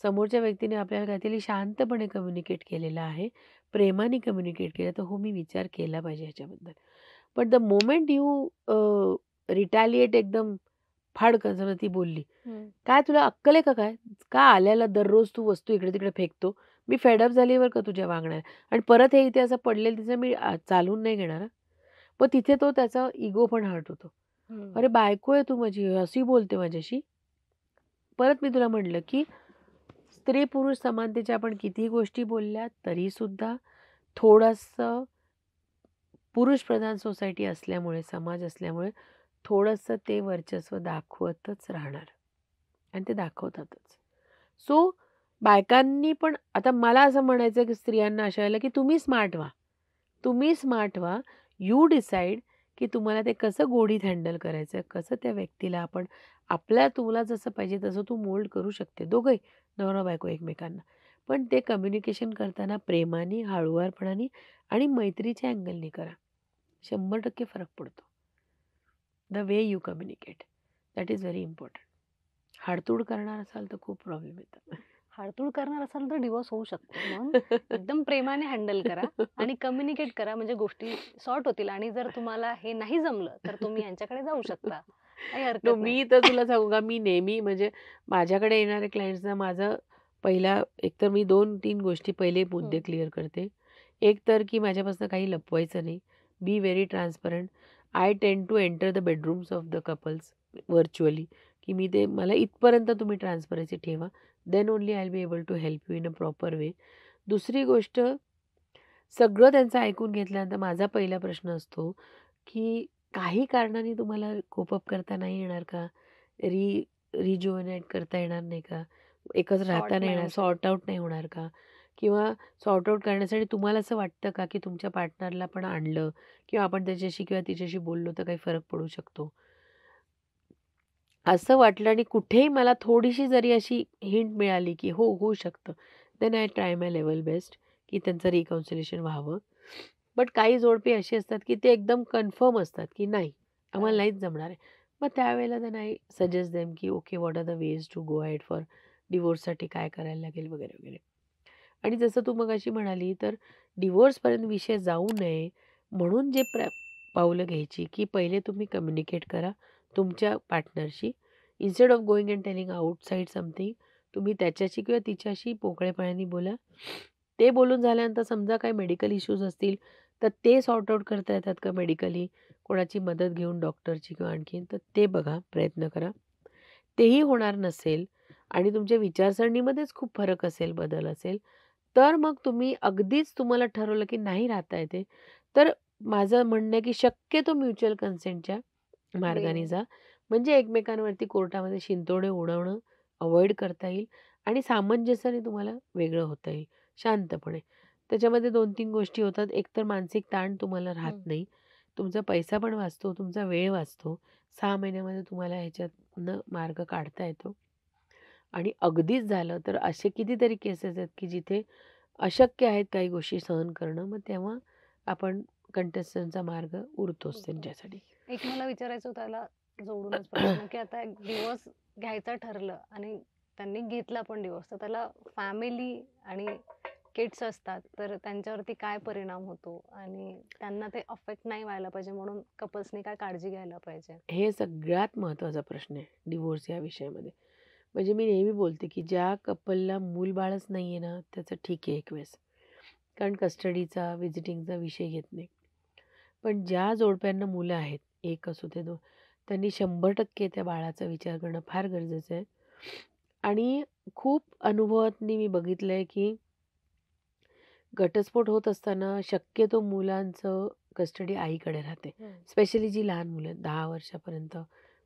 समोरच्या व्यक्तीने आपल्याला काहीतरी शांतपणे कम्युनिकेट केलेलं आहे, प्रेमाने कम्युनिकेट केलं, तर हो, मी विचार केला पाहिजे ह्याच्याबद्दल. But the moment you retaliate एकदम फाडकन समजा ती बोलली, हं. "काय तुला अक्कल आहे का काय? का आल्याला दररोज तू वस्तू इकडे-तिकडे फेकतो? मी फेड अप झाली बरं का तुझ्या वागण्याने आणि परत हे इथे असं पडलेलं तिचं मी चालवून नाही घेणार हां." मग तिथे तो त्याचा इगो पण हर्ट होतो. हं. "अरे बायको आहे तू माझी, अशी बोलते माझ्याशी?" परत मी तुला म्हटलं, की स्त्री-पुरुष समानतेच्या आपण कितीही गोष्टी बोलल्या तरीसुद्धा थोडंसं पुरुषप्रधान सोसायटी असल्यामुळे, समाज असल्यामुळे थोडंसं ते वर्चस्व दाखवतच राहणार आणि ते दाखवतातच. सो बायकांनी पण आता मला असं म्हणायचं आहे, की स्त्रियांना अशा वेळेला, की तुम्ही स्मार्ट व्हा. तुम्ही स्मार्ट व्हा. यू डिसाईड, की तुम्हाला ते कसं गोडीत हँडल करायचं कसं त्या व्यक्तीला आपण तुला जसं पाहिजे तसं तू मोल्ड करू शकते. दोघंही नवरा-बायको एकमेकांना. पण ते कम्युनिकेशन करताना प्रेमाने, हळुवारपणाने आणि मैत्रीच्या अँगलनी करा. 100% फरक पडतो. The way you communicate that is very important. हाडतूड करणार असाल तर खूप प्रॉब्लेम येतात. हाडतूड करणार असाल तर डिव्होर्स होऊ शकतो. म्हणून एकदम प्रेमाने हँडल करा आणि कम्युनिकेट करा म्हणजे गोष्टी सॉर्ट होतील आणि जर तुम्हाला हे नाही जमलं, तर तुम्ही यांच्याकडे जाऊ शकता. काही नो, हरकत नाही. मी तर तुला सांगू का, मी नेहमी म्हणजे माझ्याकडे येणाऱ्या क्लायंट्सना माझं पहिला एकतर मी 2-3 गोष्टी पहिले मुद्दे हं. क्लिअर करते. एक तर की माझ्यापासून काही लपवायचं नाही. Be very transparent. I tend to enter the bedrooms of the couples virtually, की मी ते मला इथपर्यंत तुम्ही ट्रान्सपरन्सी ठेवा. Then only I will be able to help you in a proper way. दुसरी गोष्ट, सगळं त्यांचं ऐकून घेतल्यानंतर माझा पहिला प्रश्न असतो, की काही कारणाने तुम्हाला कोप अप करता नाही येणार का? रिजुव्हनेट करता येणार नाही का? एकत्र सॉर्ट राहता नाही नाही येणार, होऊ शकत. सॉर्ट आउट नाही होणार का? किंवा सॉर्ट आउट करण्यासाठी तुम्हाला असं वाटतं का, की तुमच्या पार्टनरला पण आणलं किंवा आपण त्याच्याशी किंवा तिच्याशी बोललो तर काही फरक पडू शकतो? असं वाटलं आणि कुठेही मला थोडीशी जरी अशी हिंट मिळाली, की हो, होऊ शकतं. Then I try my level best, की त्यांचं रिकन्सिलिएशन व्हावं. बट काही जोडपी अशी असतात, की ते एकदम कन्फर्म असतात, की नाही, आम्हाला राइट. नाहीच जमणार आहे. मग त्यावेळेला देन आय सजेस्ट देम, की okay, what are the ways to go ahead for डिव्होर्ससाठी काय करायला लागेल वगैरे, वगैरे. आणि जसं तू मगाशी म्हणाली, तर डिव्होर्सपर्यंत विषय जाऊ नये म्हणून जे पावलं घ्यायची, की पहिले तुम्ही कम्युनिकेट करा तुमच्या पार्टनरशी. Instead of going and telling outside something, तुम्ही त्याच्याशी किंवा तिच्याशी मोकळेपणाने बोला. ते बोलून झाल्यानंतर समजा काही मेडिकल इश्यूज असतील, तर ते सॉर्ट आउट करता येतात का मेडिकली, कोणाची मदत घेऊन डॉक्टरची किंवा आणखीन, तर ते बघा, प्रयत्न करा. तेही होणार नसेल आणि तुमच्या विचारसरणीमध्येच खूप फरक असेल, बदल असेल, तर मग तुम्ही अगदीच तुम्हाला ठरवलं की नाही राहता येते, तर माझं म्हणणं आहे की शक्यतो म्युच्युअल कन्सेंटच्या मार्गाने वेने. जा. म्हणजे एकमेकांवरती कोर्टामध्ये शिंतोडे उडवणं अव्हॉइड करता येईल आणि सामंजस्याने तुम्हाला वेगळं होता येईल शांतपणे. त्याच्यामध्ये 2-3 गोष्टी होतात. एक तर मानसिक ताण तुम्हाला राहत हं. नाही. तुमचा पैसा पण वाचतो, तुमचा वेळ वाचतो. 6 महिन्यामध्ये तुम्हाला ह्याच्यातनं मार्ग काढता येतो. आणि अगदीच झालं तर असे कितीतरी केसेस आहेत, की जिथे अशक्य आहेत काही गोष्टी सहन करणं. मग तेव्हा आपण कंटेस्टंटचा मार्ग उरतोच होतं. त्यांच्यासाठी. एक मला विचारायचं होतं त्याला जोडूनच प्रश्न, की आता एक डिव्होर्स घ्यायचं ठरलं आणि त्यांनी घेतला पण डिव्होर्स, तर त्याला फॅमिली आणि किड्स असतात, तर त्यांच्यावरती काय परिणाम होतो आणि त्यांना ते अफेक्ट नाही व्हायला पाहिजे म्हणून कपल्सनी काय काळजी घ्यायला पाहिजे? हे सगळ्यात महत्त्वाचा प्रश्न आहे डिव्होर्स या विषयामध्ये. म्हणजे मी नेहमी बोलते, की ज्या कपलला मूल-बाळच नाही आहे ना, त्याचं ठीक आहे एक वेळेस. कारण कस्टडीचा, व्हिजिटिंगचा विषय येत नाही. पण ज्या जोडप्यांना मुलं आहेत, 1 असो ते 2, त्यांनी 100% त्या बाळाचा विचार करणं फार गरजेचं आहे. आणि खूप अनुभवातनी मी बघितलंय, की घटस्फोट होत असताना शक्यतो मुलांचं कस्टडी आईकडे राहते. हं. स्पेशली जी लहान मुलं आहेत 10 वर्षापर्यंत,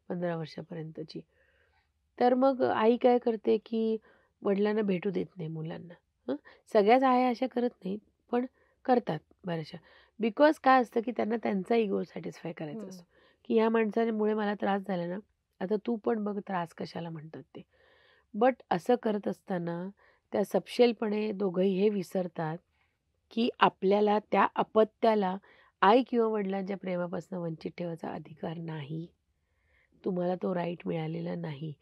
15 वर्षापर्यंतची. तर मग आई काय करते, की वडिलांना भेटू देत नाही मुलांना. हं. सगळ्याच आया अशा करत नाहीत, पण करतात बऱ्याचशा. बिकॉज काय असतं, की त्यांना त्यांचा इगो सॅटिस्फाय करायचा हं. असतो, की या माणसामुळे मला त्रास झाला ना, आता तू पण बघ त्रास कशाला म्हणतात ते. बट असं करत असताना त्या सपशेलपणे दोघंही हे विसरतात, की आपल्याला त्या अपत्याला आई किंवा वडिलांच्या प्रेमापासून वंचित ठेवायचा अधिकार नाही. तुम्हाला तो राईट मिळालेला नाही.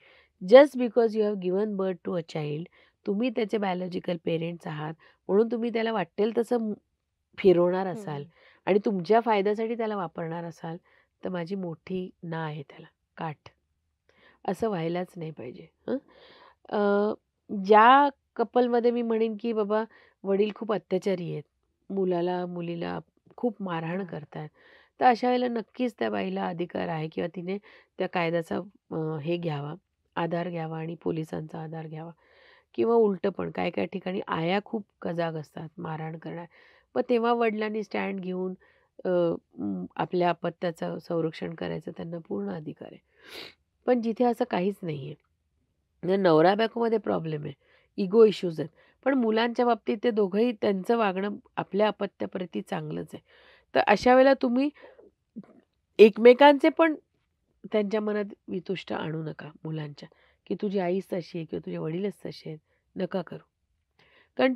Just because you have given birth to a child, तुम्ही त्याचे बायोलॉजिकल पेरेंट्स आहात, म्हणून तुम्ही त्याला वाटेल तसं फिरवणार असाल हं. आणि तुमच्या फायद्यासाठी त्याला वापरणार असाल, तर माझी मोठी ना आहे त्याला, काठ. असं व्हायलाच नाही पाहिजे. हं. अ, ज्या कपलमध्ये मी म्हणेन, की बाबा वडील खूप अत्याचारी आहेत. मुलाला, मुलीला खूप मारहाण हां. करतायत. तर अशा वेळेला नक्कीच त्या बाईला अधिकार आहे किंवा तिने त्या कायद्याचा हे घ्यावा, आधार घ्यावा आणि पोलिसांचा आधार घ्यावा किंवा उलटं पण काही-काही ठिकाणी आया खूप सजाग असतात मारहाण करण्यात. मग तेव्हा वडिलांनी स्टँड घेऊन आपल्या अपत्याचं संरक्षण करायचा त्यांना पूर्ण अधिकार आहे. पण जिथे असं काहीच नाहीये. म्हणजे नवरा-बायकोमध्ये प्रॉब्लेम आहे. इगो इश्यूज आहेत. पण मुलांच्या बाबतीत ते दोघंही त्यांचं वागणं आपल्या अपत्याप्रती चांगलंच आहे. तर अशा वेळेला तुम्ही एकमेकांचे पण त्यांच्या मनात वितुष्ट आणू नका मुलांच्या, की तुझी आईच तशी आहे किंवा तुझे वडीलच तसे आहेत. नका करू. कारण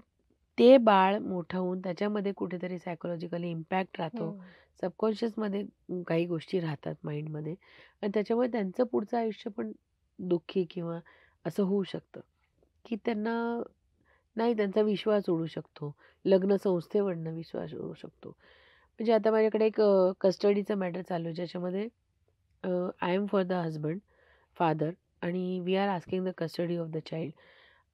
ते बाळ मोठं होऊन त्याच्यामध्ये कुठेतरी सायकॉलॉजिकली इम्पॅक्ट राहतो. हं. सबकॉन्शियसमध्ये काही गोष्टी राहतात माइंडमध्ये आणि त्याच्यामुळे त्यांचं पुढचं आयुष्य पण दुःखी किंवा असं होऊ शकतं, की त्यांना नाही त्यांचा विश्वास उडू शकतो. लग्न संस्थेवरनं विश्वास उडू शकतो. म्हणजे आता माझ्याकडे एक कस्टडीचा मॅटर चालू आहे ज्याच्यामध्ये I am for the husband, father आणि we are asking the custody of the child.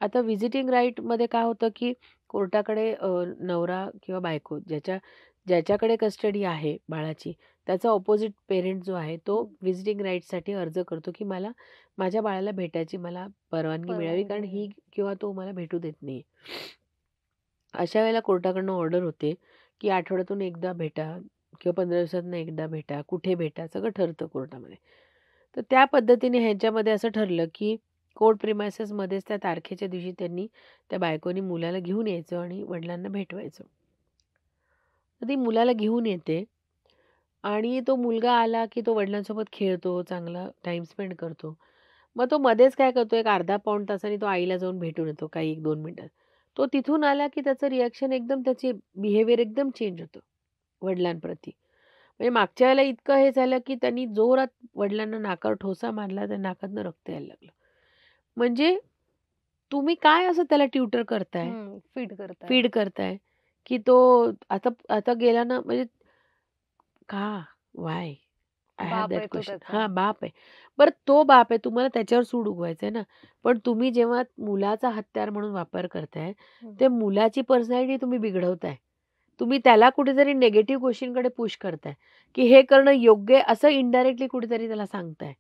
आता व्हिजिटिंग राईटमध्ये काय होतं, की कोर्टाकडे नवरा किंवा बायको ज्याच्याकडे कस्टडी आहे बाळाची, त्याचा अपोझिट पेरेंट जो आहे, तो हं. व्हिजिटिंग राईटसाठी अर्ज करतो, की मला माझ्या बाळाला भेटायची मला परवानगी मिळावी, कारण परवानगी ही हवी. किंवा तो मला भेटू देत नाही. अशा वेळेला कोर्टाकडनं ऑर्डर होते, की आठवड्यातून एकदा भेटा किंवा 15 दिवसातून एकदा भेटा, कुठे भेटा, सगळं ठरतं कोर्टामध्ये. तर त्या पद्धतीने ह्यांच्यामध्ये असं ठरलं, की कोर्ट प्रिमाइसेसमध्येच त्या तारखेच्या दिवशी त्यांनी त्या बायकोनी मुलाला घेऊन यायचं आणि वडिलांना भेटवायचं. तर ती मुलाला घेऊन येते आणि तो मुलगा आला, की तो वडिलांसोबत खेळतो, चांगला टाईम स्पेंड करतो. मग तो मध्येच काय करतो, एक अर्धा पाऊण तासाने तो आईला जाऊन भेटून येतो, काही 1-2 मिनिटात. तो तिथून आला, की त्याचं रिएक्शन एकदम त्याची बिहेवियर एकदम चेंज होतं वडिलांप्रती. म्हणजे मागच्या वेळेला इतकं हे झालं, की त्यांनी जोरात वडिलांना नाकावर ठोसा मारला, त्या नाकातनं रक्त यायला लागलं. म्हणजे तुम्ही काय असं त्याला ट्युटर करताय, फीड करताय. फीड करताय, की तो आता आता गेला ना म्हणजे का? व्हाय? आय हॅव बाप दॅट आहे तो क्वेशन. त्याचा. हां, बाप आहे. बरं तो बाप आहे, तुम्हाला त्याच्यावर सूड उगवायचं आहे ना. पण तुम्ही जेव्हा मुलाचा हत्यार म्हणून वापर करताय, हं. ते मुलाची पर्सनॅलिटी तुम्ही बिघडवताय. तुम्ही त्याला कुठेतरी निगेटिव्ह गोष्टींकडे पुश करताय, की हे करणं योग्य आहे असं इनडायरेक्टली कुठेतरी त्याला सांगताय.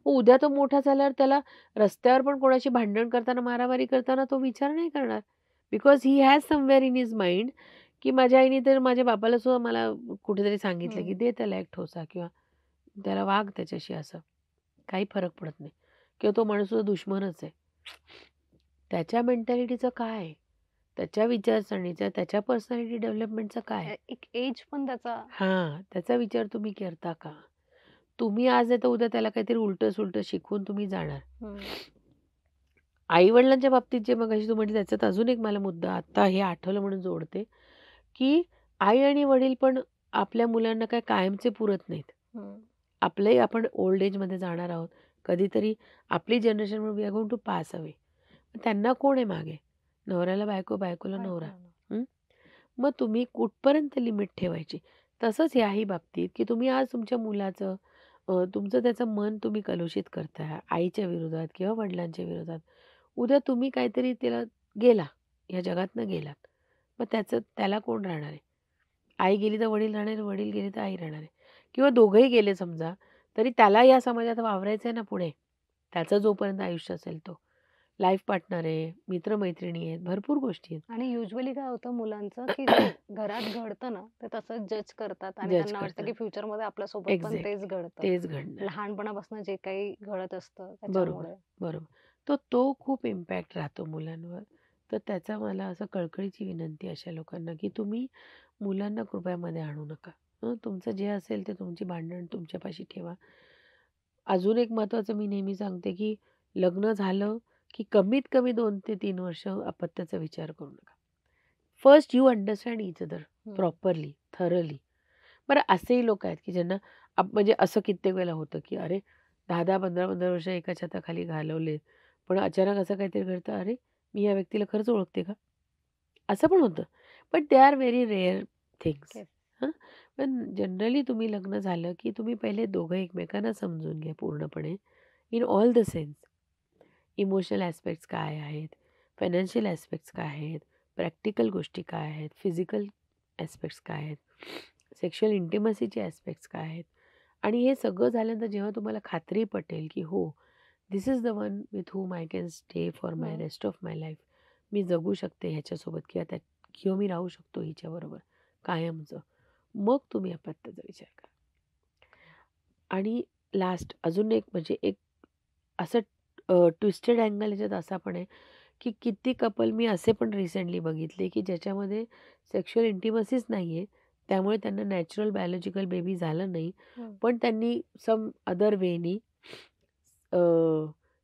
मग उद्या तो मोठा झाल्यावर त्याला रस्त्यावर पण कोणाशी भांडण करताना, मारामारी करताना तो विचार नाही करणार. Because he has somewhere in his mind, की माझ्या आईने तर माझ्या बाबाला सुद्धा मला कुठेतरी सांगितलं, की हं. दे त्याला एक ठोसा किंवा त्याला वाग त्याच्याशी असं. काही फरक पडत नाही किंवा तो माणूस तुझा दुश्मनच आहे. त्याच्या मेंटॅलिटीचं काय? त्याच्या विचारसरणीचा, त्याच्या पर्सनॅलिटी डेव्हलपमेंटचं काय? एक एज पण त्याचा. हां, त्याचा विचार तुम्ही करता का? तुम्ही आज नाही तर उद्या त्याला काहीतरी उलटं-सुलटं शिकवून तुम्ही जाणार. हं. आई-वडिलांच्या बाबतीत जे मगाशी तू म्हटली त्याच्यात अजून एक मला मुद्दा आत्ता हे आठवलं म्हणून जोडते, की आई आणि वडील पण आपल्या मुलांना काय कायमचे पुरत नाहीत. हं. आपलंही आपण ओल्ड एजमध्ये जाणार आहोत. कधीतरी आपली generation we are going to pass away. त्यांना कोण आहे मागे? नवऱ्याला बायको, बायकोला नवरा. बायकोला ना. हं. मग तुम्ही कुठपर्यंत लिमिट ठेवायची? तसंच याही बाबतीत, की तुम्ही आज तुमच्या मुलाचं तुमचं त्याचं मन तुम्ही कलुषित करताय आईच्या विरोधात किंवा वडिलांच्या विरोधात. उद्या तुम्ही काहीतरी त्याला गेला, या जगातनं गेलात. मग त्याला कोण राहणार आहे? आई गेली तर वडील राहणार आहे, वडील गेले तर आई राहणार आहे. किंवा दोघंही गेले समजा, तरी त्याला या समाजात वावरायचं आहे ना पुढे. त्याचं जोपर्यंत आयुष्य असेल तो. लाईफ पार्टनर आहे, मित्र-मैत्रिणी आहेत, भरपूर गोष्टी आहेत. आणि युजुअली काय होतं मुलांचं, की जे घरात घडतं ना, ते तसंच जज करतात आणि जज त्यांना वाटतं, की करतात. फ्युचरमध्ये आपल्यासोबत पण तेच एक्झॅक्टली. घडतं. तेच घडणार. लहानपणापासून जे काही घडत असतं बरोबर, त्याच्यामुळे. बरोबर. तो खूप इम्पॅक्ट राहतो मुलांवर. तर त्याचा मला असं कळकळीची विनंती आहे अशा लोकांना, की तुम्ही मुलांना कृपयामध्ये आणू नका. तुमचं जे असेल ते तुमची भांडण तुमच्यापाशी ठेवा. अजून एक महत्त्वाचं मी नेहमी सांगते, की लग्न झालं, की कमीत कमी 2 ते 3 वर्ष अपत्याचा विचार करू नका. First you understand each other properly, thoroughly. बरं असेही लोकं आहेत, की ज्यांना म्हणजे असं कित्येक वेळेला होतं, की अरे 10-10, 15-15 वर्ष एका छताखाली घालवलेत. पण अचानक असं काहीतरी घडतं, "अरे, मी या व्यक्तीला खरंच ओळखते का?" असं पण होतं. पण they are very rare things. Yes. हां. पण जनरली तुम्ही लग्न झालं, की तुम्ही पहिले दोघं एकमेकांना समजून घ्या पूर्णपणे in all the sense. Emotional aspects काय आहेत? फायनान्शियल ॲस्पेक्ट्स काय आहेत? प्रॅक्टिकल गोष्टी काय आहेत? फिजिकल ॲस्पेक्ट्स काय आहेत? सेक्शुअल इंटिमसीचे ॲस्पेक्ट्स काय आहेत? आणि हे सगळं झाल्यानंतर जेव्हा तुम्हाला खात्री पटेल, की हो, this is the one with whom I can stay for my hmm. Rest of my life. मी जगू शकते ह्याच्यासोबत किंवा मी राहू शकतो हिच्याबरोबर कायमचं. मग तुम्ही अपत्याचा विचार करा. आणि लास्ट अजून एक म्हणजे एक असं ट्विस्टेड अँगल ह्याच्यात असा पण आहे, की किती कपल मी असे पण रिसेंटली बघितले, की ज्याच्यामध्ये सेक्शुअल इंटिमसीच नाही आहे. त्यामुळे त्यांना नॅचरल बायोलॉजिकल बेबी झालं नाही. हं. पण त्यांनी सम अदर वेनी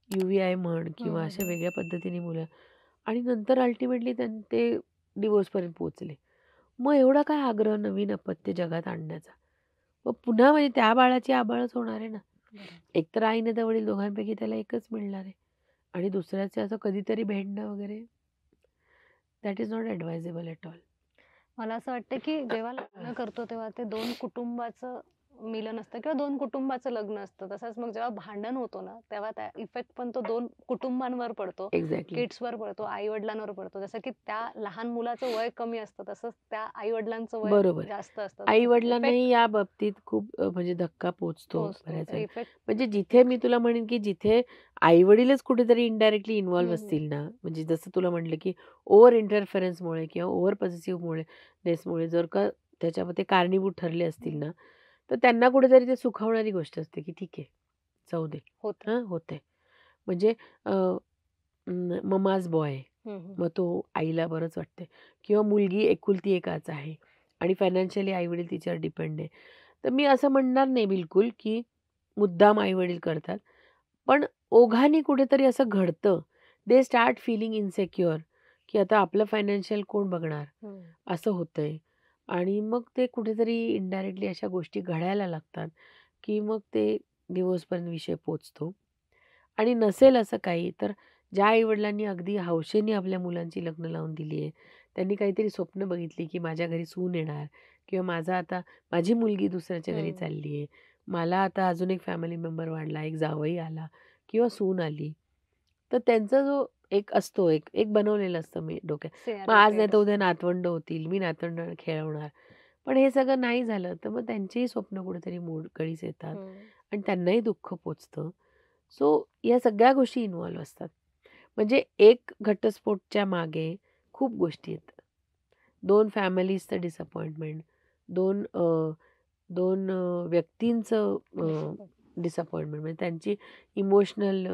UVI म्हण हं, किंवा हं, अशा हं. वेगळ्या पद्धतीने मुलं आणि नंतर अल्टिमेटली ते डिव्होर्सपर्यंत पोहोचले. मग एवढा काय आग्रह नवीन अपत्य जगात आणण्याचा? मग पुन्हा म्हणजे त्या बाळाची आबाळच होणार आहे ना. बरोबर. एकतर आई नाही तर वडील दोघांपैकी त्याला एकच मिळणार आहे आणि दुसऱ्याचं असं कधीतरी भेटणं वगैरे that is not advisable at all. मला असं वाटतं, की जेव्हा लग्न करतो तेव्हा ते 2 कुटुंबाचं मिलन असतं किंवा 2 कुटुंबाचं लग्न असतं. तसंच मग जेव्हा भांडण होतो ना, तेव्हा त्या इफेक्ट पण तो 2 कुटुंबांवर पडतो, एक्झॅक्टली. किड्सवर पडतो, आई-वडिलांवर पडतो. जसं की त्या लहान मुलाचं वय कमी असतं, तसंच त्या आई-वडिलांचं वय बरोबर आहे. जास्त असतं. तर आई-वडिलांनाही इफेक्ट या बाबतीत खूप म्हणजे धक्का पोहोचतो पोहोचतो. बऱ्याच तर वेळेला. इफेक्ट म्हणजे जिथे मी नक्की. तुला म्हणेन, की जिथे आई-वडीलच कुठेतरी इनडायरेक्टली इन्व्हॉल्व हं, हं. असतील ना, म्हणजे जसं तुला म्हटलं, की ओव्हर इंटरफरन्समुळे किंवा ओव्हर पॉसेसिव्हमुळे नेसमुळे जर का त्याच्यामध्ये कारणीभूत ठरले असतील हं. ना, तर त्यांना कुठेतरी ते सुखावणारी गोष्ट असते, की ठीक आहे, जाऊ दे. होतं. हां, होतंय. म्हणजे अ, ममाज बॉय. हं, हं. मग तो आईला बरंच वाटतंय किंवा मुलगी एकुलती एकच आहे आणि फायनान्शियली आई-वडील तिच्यावर डिपेंड आहे. तर मी असं म्हणणार नाही बिलकुल, की मुद्दाम आई-वडील करतात. पण ओघाने कुठेतरी असं घडतं. दे स्टार्ट फीलिंग इन्सेक्युअर, की आता आपलं फायनान्शियल कोण बघणार? हं. असं होतंय. आणि मग ते कुठेतरी इनडायरेक्टली अशा गोष्टी घडायला लागतात, की मग ते डिव्होर्सपर्यंत विषय पोहोचतो. आणि नसेल असं काही, तर ज्या आई-वडिलांनी अगदी हौशेने आपल्या मुलांची लग्न लावून दिली आहे, त्यांनी काहीतरी स्वप्न बघितली, की माझ्या घरी सून येणार किंवा माझी मुलगी दुसऱ्याच्या घरी हं. चालली आहे. मला आता अजून एक फॅमिली मेंबर वाढला, एक जावई आला किंवा सून आली. तर त्यांचा जो एक असतो, एक एक बनवलेलं असतं मी डोक्यात. मग सिनारिओ आज नाही क्रिएट तर उद्या असतो. नातवंड होतील, मी नातवंडांना खेळवणार. पण हे सगळं नाही झालं, तर मग त्यांचीही स्वप्न कुठेतरी मोडकळीस येतात हं. आणि त्यांनाही दुःख पोचतं. सो या सगळ्या गोष्टी इन्व्हॉल्व असतात. म्हणजे एक घटस्फोटच्या मागे खूप गोष्टी आहेत. 2 फॅमिलीजचं डिसअपॉइंटमेंट, 2 व्यक्तींचं डिसिप्लिन. डिसअपॉइंटमेंट म्हणजे त्यांची इमोशनल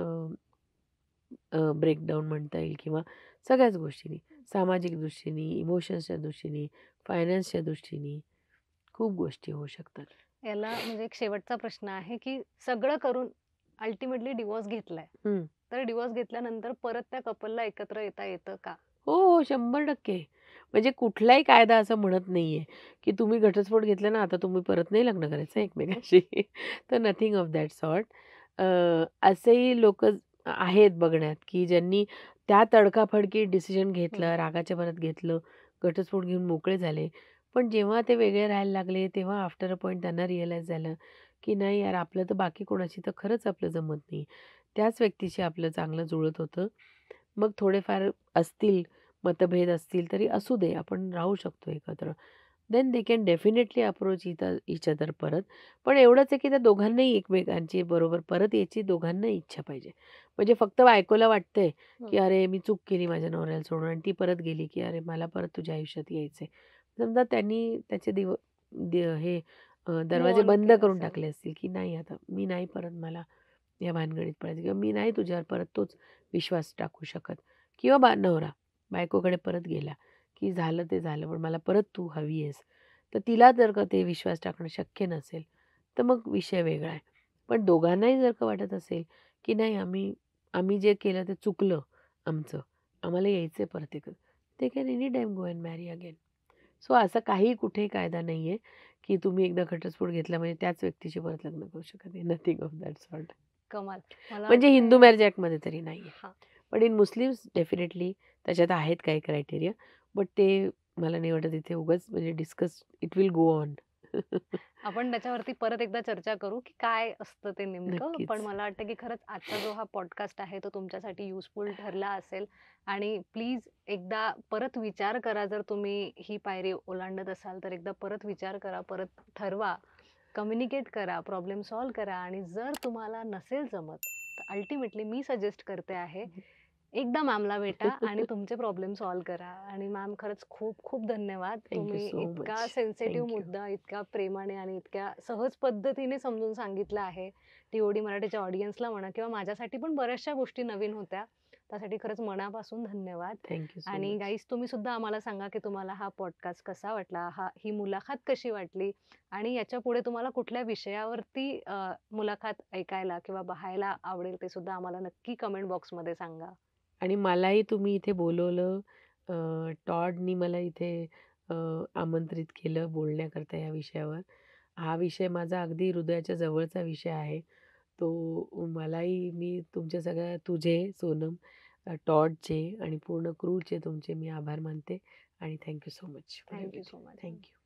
ब्रेकडाउन म्हणता येईल किंवा सगळ्याच गोष्टींनी. सामाजिक दृष्टीने, इमोशन्सच्या दृष्टीने, फायनान्सच्या दृष्टीने खूप गोष्टी होऊ शकतात. याला म्हणजे एक शेवटचा प्रश्न आहे, की सगळं करून अल्टिमेटली डिव्होर्स घेतलाय. हं. तर डिव्होर्स घेतल्यानंतर परत त्या कपलला एकत्र येता येतं का? हो, हो. 100% म्हणजे कुठलाही कायदा असं म्हणत नाहीये, की तुम्ही घटस्फोट घेतला ना, आता तुम्ही परत नाही लग्न करायचं एकमेकांशी. तर नथिंग ऑफ दॅट सॉर्ट. असेही लोकं आहेत बघण्यात, की ज्यांनी त्या तडकाफडकी डिसिजन हं. घेतलं, रागाच्या भरात घेतलं, घटस्फोट घेऊन मोकळे झाले. पण जेव्हा ते वेगळे राहायला लागले, तेव्हा आफ्टर अ पॉइंट त्यांना रिअलाईज झालं, की नाही यार आपलं तर बाकी कोणाशी तर खरंच आपलं जमत नाही. त्याच व्यक्तीशी आपलं चांगलं जुळत होतं. मग थोडेफार असतील मतभेद असतील तरी असू दे, आपण राहू शकतो एकत्र. Then they can definitely approach each other परत. पण एवढंच आहे की त्या दोघांनाही एकमेकांची बरोबर परत यायची दोघांनाही इच्छा पाहिजे. म्हणजे फक्त बायकोला वाटतंय, की हं. "अरे, मी चूक केली माझ्या नवऱ्याला सोडून" आणि ती परत गेली, की "अरे, मला परत तुझ्या आयुष्यात यायचंय." समजा त्यांनी त्याचे हे मूव्ह दरवाजे ऑन बंद केलं करून असेल. टाकले असतील, की "नाही आता मी नाही परत मला या भानगडीत पडायचं किंवा मी नाही तुझ्यावर परत तोच विश्वास टाकू शकत." किंवा नवरा बायकोकडे परत गेला, की झालं ते झालं, पण मला परत तू हवी आहेस. तर तिला जर का ते विश्वास टाकणं शक्य नसेल, तर मग विषय वेगळा आहे. पण दोघांनाही जर का वाटत असेल, की नाही आम्ही आम्ही जे केलं ते चुकलं आमचं. आम्हाला यायचंय परत एकत्र. They can any time go and मॅरी अगेन. सो असा काही कुठेही कायदा नाहीये, की तुम्ही एकदा घटस्फोट घेतला म्हणजे त्याच व्यक्तीशी परत लग्न करू शकत नाही. Nothing of that sort. कमाल. मला म्हणजे हिंदू वाटतंय मॅरेज ॲक्टमध्ये तरी नाहीये. हां. पण इन मुस्लिम्स डेफिनेटली त्याच्यात आहेत काही क्रायटेरिया. बट ते मला नाही वाटत इथे उगाच म्हणजे discuss it will go on. आपण त्याच्यावरती परत एकदा चर्चा करू, की काय असतं ते नेमकं. पण नक्कीच. मला वाटतं, की खरंच आजचा जो हा पॉडकास्ट आहे, तो तुमच्यासाठी युजफुल ठरला असेल आणि प्लीज एकदा परत विचार करा. जर तुम्ही ही पायरी ओलांडत असाल, तर एकदा परत विचार करा, परत ठरवा, कम्युनिकेट करा, प्रॉब्लेम सॉल्व्ह करा आणि जर तुम्हाला नसेल जमत, तर अल्टिमेटली मी सजेस्ट करते आहे, एकदा मॅमला भेटा आणि तुमचे प्रॉब्लेम सॉल्व्ह करा. आणि मॅम खरंच खूप खूप धन्यवाद. थँक यू तुम्ही सो इतका मच. Sensitive thank you. मुद्दा इतक्या प्रेमाने आणि इतक्या सहज पद्धतीने समजून सांगितला आहे. टी-ओ-डी मराठीच्या ऑडियन्सला म्हणा किंवा माझ्यासाठी पण बऱ्याचशा गोष्टी नवीन होत्या. त्यासाठी खरंच मनापासून धन्यवाद. थँक यू सो आणि मच. गाईज तुम्ही सुद्धा आम्हाला सांगा, की तुम्हाला हा पॉडकास्ट कसा वाटला? ही मुलाखत कशी वाटली? आणि याच्यापुढे तुम्हाला कुठल्या विषयावरती मुलाखत ऐकायला किंवा पाहायला आवडेल ते सुद्धा आम्हाला नक्की कमेंट बॉक्समध्ये सांगा. आणि मलाही तुम्ही इथे बोलवलं. टॉडनी मला इथे आमंत्रित केलं बोलण्याकरता या विषयावर. हा विषय माझा अगदी हृदयाच्या जवळचा विषय आहे. तो मलाही मी तुमच्या सगळ्या तुझे सोनम, टॉडचे आणि पूर्ण क्रूचे तुमचे मी आभार मानते आणि thank you so much for thank you everything. So much. Thank you.